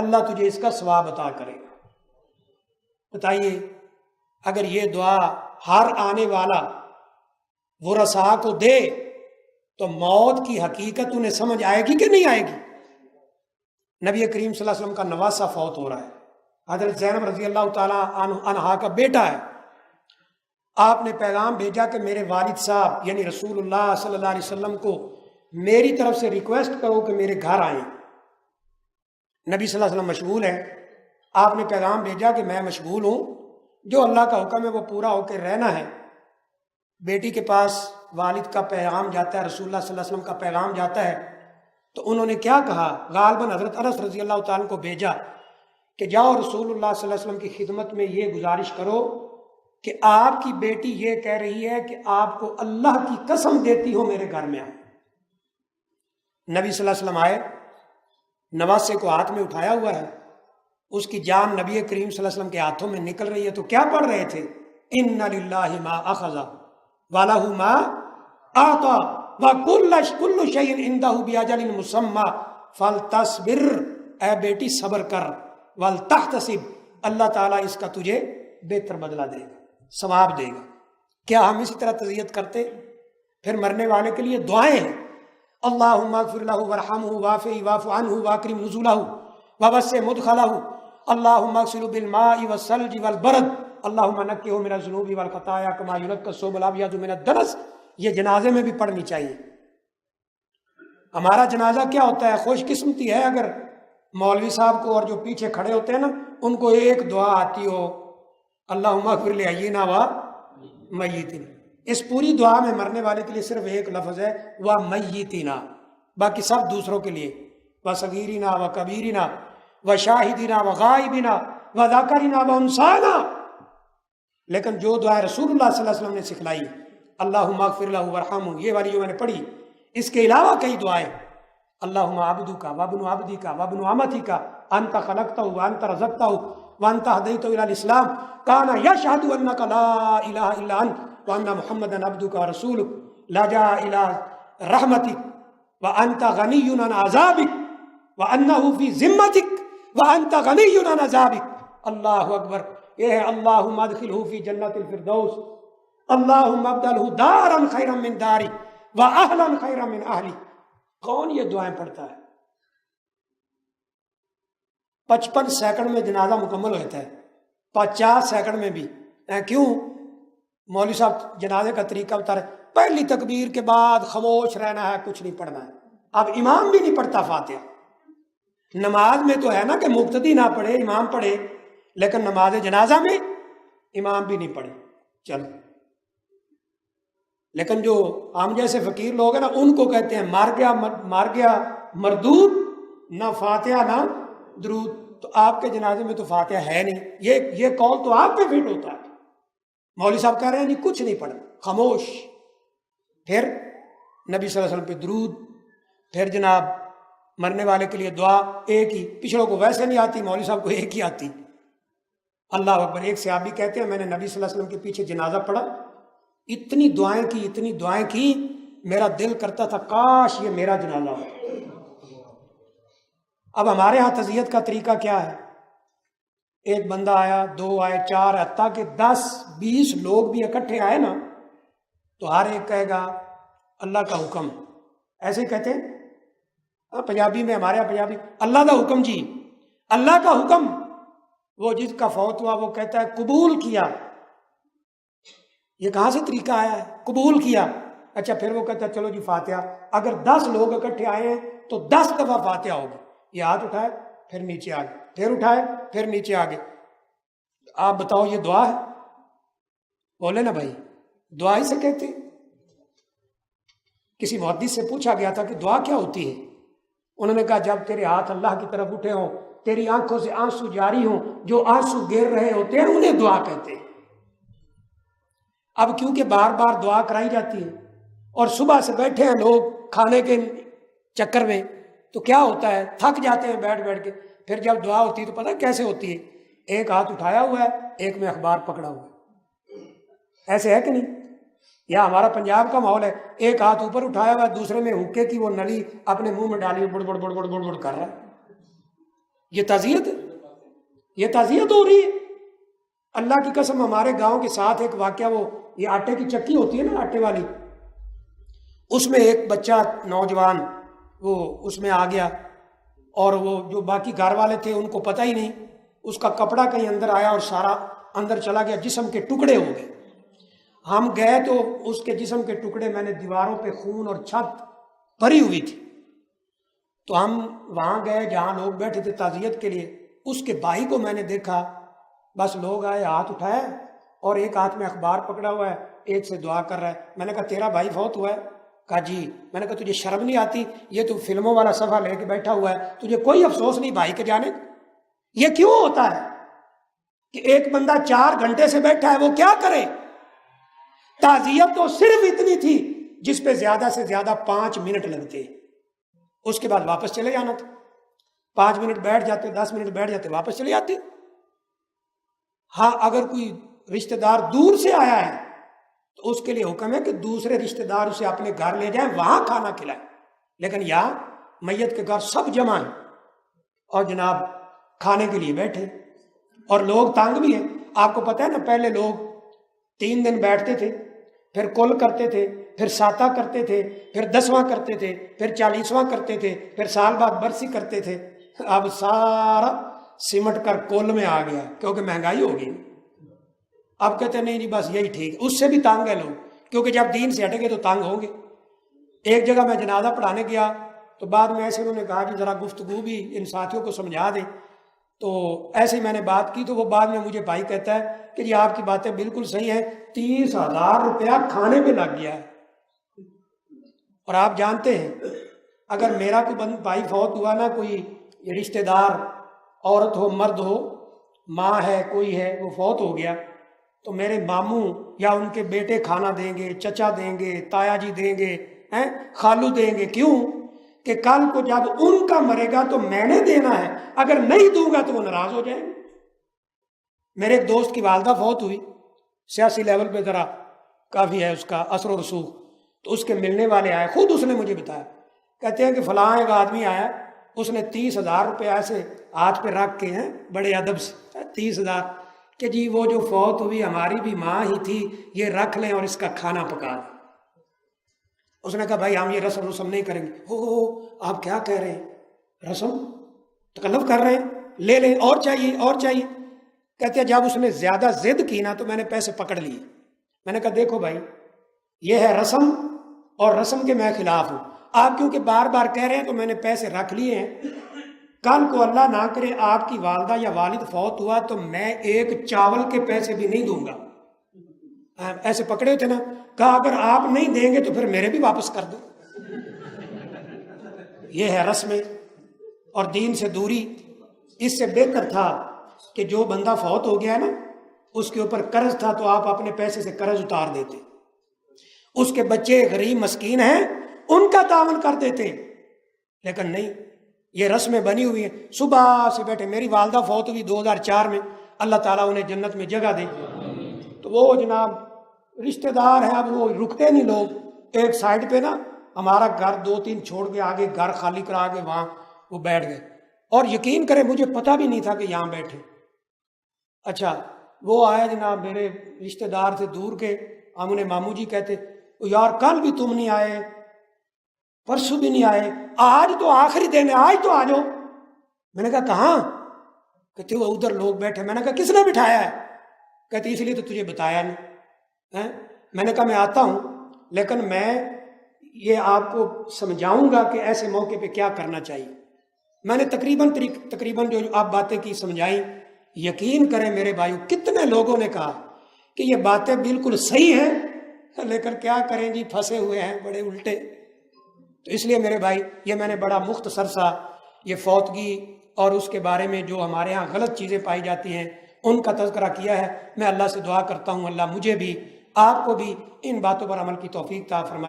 اللہ تجھے اس کا ثواب عطا کرے گا. بتائیے اگر یہ دعا ہر آنے والا ورثاء کو دے تو موت کی حقیقت انہیں سمجھ آئے گی کہ نہیں آئے گی؟ نبی کریم صلی اللہ علیہ وسلم کا نواسہ فوت ہو رہا ہے، حضرت زینب رضی اللہ تعالیٰ عنہا کا بیٹا ہے. آپ نے پیغام بھیجا کہ میرے والد صاحب یعنی رسول اللہ صلی اللہ علیہ وسلم کو میری طرف سے ریکویسٹ کرو کہ میرے گھر آئیں. نبی صلی اللہ علیہ وسلم مشغول ہیں، آپ نے پیغام بھیجا کہ میں مشغول ہوں، جو اللہ کا حکم ہے وہ پورا ہو کے رہنا ہے. بیٹی کے پاس والد کا پیغام جاتا ہے، رسول اللہ صلی اللہ علیہ وسلم کا پیغام جاتا ہے، تو انہوں نے کیا کہا؟ غالباً حضرت انس رضی اللہ تعالیٰ کو بھیجا کہ جاؤ رسول اللہ صلی اللہ علیہ وسلم کی خدمت میں یہ گزارش کرو کہ آپ کی بیٹی یہ کہہ رہی ہے کہ آپ کو اللہ کی قسم دیتی ہو میرے گھر میں آئے. نبی صلی اللہ علیہ وسلم آئے، نواسے کو ہاتھ میں اٹھایا ہوا ہے، اس کی جان نبی کریم صلی اللہ علیہ وسلم کے ہاتھوں میں نکل رہی ہے، تو کیا پڑھ رہے تھے؟ اِنَّ لِلَّهِ مَا أَخَذَ وَلَهُ مَا أَعْطَى وَكُلُّ شَيْءٍ عِنْدَهُ بِأَجَلٍ مُّسَمًّى فَلْتَصْبِرْ، اے بیٹی صبر کر، وَلْتَحْتَسِبْ، اللہ تعالیٰ اس کا تجھے بہتر بدلہ دے گا، ثواب دے گا. کیا ہم اسی طرح تزیت کرتے؟ پھر مرنے والے کے لیے دعائیں ہیں، اللہم اغفر لہ وارحمہ وعافہ واعف عنہ واکرم نزلہ ووسع مدخلہ، اللہم اغسلہ بالماء والثلج والبرد، اللہم نقہ من الذنوب والخطایا کما ینقی الثوب الابیض من الدنس. یہ جنازے میں بھی پڑھنی چاہیے. ہمارا جنازہ کیا ہوتا ہے؟ خوش قسمتی ہے اگر مولوی صاحب کو اور جو پیچھے کھڑے ہوتے ہیں نا ان کو ایک دعا آتی ہو، اللہم اغفر لحینا و میتنا. اس پوری دعا میں مرنے والے کے لیے صرف ایک لفظ ہے و میتنا، باقی سب دوسروں کے لیے، و صغیرنا و کبیرنا و شاہدنا و غائبنا و ذکرنا و انسانا. لیکن جو دعا رسول اللہ صلی اللہ علیہ وسلم نے سکھلائی، اللہم اغفر لہ وارحمہ، یہ والی جو میں نے پڑھی، اس کے علاوہ کئی دعائیں، اللہم عبدک وابن عبدک وابن امتک انت خلقتہ وانت رزقتہ وانت ہدیتہ الی الاسلام کان یشہد انک لا الہ الا انت وان محمدا عبدک ورسولک لجا الی رحمتک وانت غنی عن عذابک وانہ فی ذمتک وانت غنی عن عذابک. اللہ اکبر. یہ ہے اللہم ادخلہ فی جنت الفردوس، اللہم ابدلہ دارا خیرا من داری واہلا خیرا من اہلی. کون یہ دعائیں پڑھتا ہے؟ 55 سیکنڈ میں جنازہ مکمل ہوتا ہے، 50 سیکنڈ میں بھی. کیوں؟ مولوی صاحب جنازے کا طریقہ بتا رہے، پہلی تکبیر کے بعد خاموش رہنا ہے، کچھ نہیں پڑھنا ہے. اب امام بھی نہیں پڑھتا فاتحہ. نماز میں تو ہے نا کہ مقتدی نہ پڑھے امام پڑھے، لیکن نماز جنازہ میں امام بھی نہیں پڑھے. چلو، لیکن جو ہم جیسے فقیر لوگ ہیں نا ان کو کہتے ہیں مار گیا مردود، نہ فاتحہ نہ درود. تو آپ کے جنازے میں تو فاتحہ ہے نہیں، یہ قول تو آپ پہ فٹ ہوتا ہے. مولوی صاحب کہہ رہے ہیں نہیں کچھ نہیں پڑھنا، خاموش. پھر نبی صلی اللہ علیہ وسلم پہ درود، پھر جناب مرنے والے کے لیے دعا ایک ہی. پچھلوں کو ویسے نہیں آتی، مولوی صاحب کو ایک ہی آتی. اللہ اکبر. ایک صحابی کہتے ہیں میں نے نبی صلی اللہ علیہ وسلم کے پیچھے جنازہ پڑھا، اتنی دعائیں کی میرا دل کرتا تھا کاش یہ میرا جنازہ ہو. اب ہمارے ہاں تعزیت کا طریقہ کیا ہے؟ ایک بندہ آیا، دو آئے، چار، حتیٰ کہ 10-20 لوگ بھی اکٹھے آئے نا تو ہر ایک کہے گا اللہ کا حکم، ایسے کہتے ہیں پنجابی میں، ہمارے یہاں پنجابی اللہ کا حکم جی، اللہ کا حکم۔ وہ جس کا فوت ہوا وہ کہتا ہے قبول کیا۔ یہ کہاں سے طریقہ آیا ہے؟ قبول کیا۔ اچھا پھر وہ کہتا ہے چلو جی فاتحہ، اگر 10 لوگ اکٹھے آئے ہیں تو 10 دفعہ فاتحہ ہوگی۔ یہ ہاتھ اٹھائے پھر نیچے آ گئے، پھر اٹھائے پھر نیچے آ گئے۔ آپ بتاؤ یہ دعا ہے؟ بولے نا بھائی، دعا ہی سے کہتے ہیں۔ کسی محدث سے پوچھا گیا تھا کہ دعا کیا ہوتی ہے؟ انہوں نے کہا جب تیرے ہاتھ اللہ کی طرف اٹھے ہوں، تیری آنکھوں سے آنسو جاری ہوں، جو آنسو گر رہے ہوتے ہیں انہیں دعا کہتے ہیں۔ اب کیونکہ بار بار دعا کرائی جاتی ہے اور صبح سے بیٹھے ہیں لوگ کھانے کے چکر میں، تو کیا ہوتا ہے تھک جاتے ہیں بیٹھ بیٹھ کے، پھر جب دعا ہوتی ہے تو پتہ کیسے ہوتی ہے؟ ایک ہاتھ اٹھایا ہوا ہے، ایک میں اخبار پکڑا ہوا ہے، ایسے ہے کہ نہیں؟ یا ہمارا پنجاب کا ماحول ہے، ایک ہاتھ اوپر اٹھایا ہوا ہے، دوسرے میں حکے کی وہ نلی اپنے منہ میں ڈالی بڑ بڑ بڑ بڑ بڑ بڑ کر رہا ہے۔ یہ تعزیت ہے؟ یہ تعزیت ہو رہی ہے؟ اللہ کی قسم ہمارے گاؤں کے ساتھ ایک واقعہ، وہ یہ آٹے کی چکی ہوتی ہے نا آٹے والی، اس میں ایک بچہ نوجوان وہ اس میں آ گیا، اور وہ جو باقی گھر والے تھے ان کو پتہ ہی نہیں، اس کا کپڑا کہیں اندر آیا اور سارا اندر چلا گیا، جسم کے ٹکڑے ہو گئے۔ ہم گئے تو اس کے جسم کے ٹکڑے، میں نے دیواروں پہ خون اور چھت بھری ہوئی تھی، تو ہم وہاں گئے جہاں لوگ بیٹھے تھے تعزیت کے لیے۔ اس کے بھائی کو میں نے دیکھا، بس لوگ آئے، ہاتھ اٹھایا اور ایک ہاتھ میں اخبار پکڑا ہوا ہے، ایک سے دعا کر رہا ہے۔ میں نے کہا تیرا بھائی فوت ہوا ہے؟ کہا جی۔ میں نے کہا تجھے شرم نہیں آتی؟ یہ تو فلموں والا صفحہ لے کے بیٹھا ہوا ہے، تجھے کوئی افسوس نہیں بھائی کے جانے؟ یہ کیوں ہوتا ہے کہ ایک بندہ 4 گھنٹے سے بیٹھا ہے، وہ کیا کرے؟ تعزیت تو صرف اتنی تھی جس پہ زیادہ سے زیادہ 5 منٹ لگتے، اس کے بعد واپس چلے جانا تھا۔ 5 منٹ بیٹھ جاتے، 10 منٹ بیٹھ جاتے، واپس چلے جاتے۔ ہاں اگر کوئی رشتہ دار دور سے آیا ہے تو اس کے لیے حکم ہے کہ دوسرے رشتہ دار اسے اپنے گھر لے جائیں، وہاں کھانا کھلائیں۔ لیکن یہاں میت کے گھر سب جمع ہیں اور جناب کھانے کے لیے بیٹھے، اور لوگ تانگ بھی ہیں۔ آپ کو پتہ ہے نا، پہلے لوگ 3 دن بیٹھتے تھے، پھر کل کرتے تھے، پھر ساتہ کرتے تھے، پھر 10واں کرتے تھے، پھر 40واں کرتے تھے، پھر سال بعد برسی کرتے تھے۔ اب سارا سمٹ کر کل میں آ گیا کیونکہ مہنگائی ہو گئی۔ اب کہتے ہیں نہیں جی بس یہی ٹھیک، اس سے بھی تانگ ہے لوگ، کیونکہ جب دین سے ہٹیں گے تو تانگ ہوں گے۔ ایک جگہ میں جنازہ پڑھانے گیا تو بعد میں ایسے انہوں نے کہا کہ ذرا گفتگو بھی ان ساتھیوں کو سمجھا دیں، تو ایسے ہی میں نے بات کی تو وہ بعد میں مجھے بھائی کہتا ہے کہ جی آپ کی باتیں بالکل صحیح ہیں، 30,000 روپیہ کھانے پہ لگ گیا ہے۔ اور آپ جانتے ہیں اگر میرا کوئی بھائی فوت ہوا نا، کوئی رشتہ دار عورت ہو مرد ہو، ماں ہے کوئی ہے، وہ فوت ہو گیا تو میرے ماموں یا ان کے بیٹے کھانا دیں گے، چچا دیں گے، تایا جی دیں گے، خالو دیں گے۔ کیوں؟ کہ کل کو جب ان کا مرے گا تو میں نے دینا ہے، اگر نہیں دوں گا تو وہ ناراض ہو جائیں گے۔ میرے ایک دوست کی والدہ فوت ہوئی، سیاسی لیول پہ ذرا کافی ہے اس کا اثر و رسوخ، تو اس کے ملنے والے آئے، خود اس نے مجھے بتایا، کہتے ہیں کہ فلاں ایک آدمی آیا، اس نے 30,000 روپے ایسے ہاتھ پہ رکھ کے ہیں بڑے ادب سے، 30,000 کہ جی وہ جو فوت ہوئی ہماری بھی ماں ہی تھی، یہ رکھ لیں اور اس کا کھانا پکا دیں۔ اس نے کہا بھائی ہم یہ رسم نہیں کریں گے۔ آپ کیا کہہ رہے ہیں؟ رسم تکلف کر رہے ہیں؟ لے لیں، اور چاہیے اور چاہیے۔ کہتے ہیں جب اس نے زیادہ ضد کی نا تو میں نے پیسے پکڑ لیے۔ میں نے کہا دیکھو بھائی یہ ہے رسم، اور رسم کے میں خلاف ہوں، آپ کیونکہ بار بار کہہ رہے ہیں تو میں نے پیسے رکھ لیے ہیں، کل کو اللہ نہ کرے آپ کی والدہ یا والد فوت ہوا تو میں ایک چاول کے پیسے بھی نہیں دوں گا۔ ایسے پکڑے تھے نا، کہا اگر آپ نہیں دیں گے تو پھر میرے بھی واپس کر دو۔ یہ ہے رسمیں اور دین سے دوری۔ اس سے بہتر تھا کہ جو بندہ فوت ہو گیا ہے نا، اس کے اوپر قرض تھا تو آپ اپنے پیسے سے قرض اتار دیتے، اس کے بچے غریب مسکین ہیں ان کا تعاون کر دیتے، لیکن نہیں، یہ رسمیں بنی ہوئی ہیں۔ صبح سے بیٹھے، میری والدہ فوت ہوئی 2004 میں، اللہ تعالیٰ انہیں جنت میں جگہ دے، تو وہ جناب رشتہ دار ہیں، اب وہ رکتے نہیں لوگ، ایک سائڈ پہ نا ہمارا گھر 2-3 چھوڑ کے آگے گھر خالی کرا کے وہاں وہ بیٹھ گئے، اور یقین کریں مجھے پتہ بھی نہیں تھا کہ یہاں بیٹھے۔ اچھا وہ آئے جناب میرے رشتہ دار تھے دور کے، ہم انہیں ماموں جی کہتے، یار کل بھی تم نہیں آئے، پرسوں بھی نہیں آئے، آج تو آخری دن ہے، آج تو آ جاؤ۔ میں نے کہا کہاں؟ کہتے وہ ادھر لوگ بیٹھے۔ میں نے کہا کس نے بٹھایا ہے؟ کہتے اس لیے تو تجھے بتایا نہیں۔ میں نے کہا میں آتا ہوں، لیکن میں یہ آپ کو سمجھاؤں گا کہ ایسے موقع پہ کیا کرنا چاہیے۔ میں نے تقریباً جو آپ باتیں کی سمجھائیں، یقین کریں میرے بھائیو کتنے لوگوں نے کہا کہ یہ باتیں بالکل صحیح ہیں، لیکن کیا کریں جی پھنسے ہوئے ہیں بڑے الٹے۔ تو اس لیے میرے بھائی یہ میں نے بڑا مختصر سا یہ فوتگی اور اس کے بارے میں جو ہمارے ہاں غلط چیزیں پائی جاتی ہیں ان کا تذکرہ کیا ہے۔ میں اللہ سے دعا کرتا ہوں اللہ مجھے بھی آپ کو بھی ان باتوں پر عمل کی توفیق عطا فرمائے۔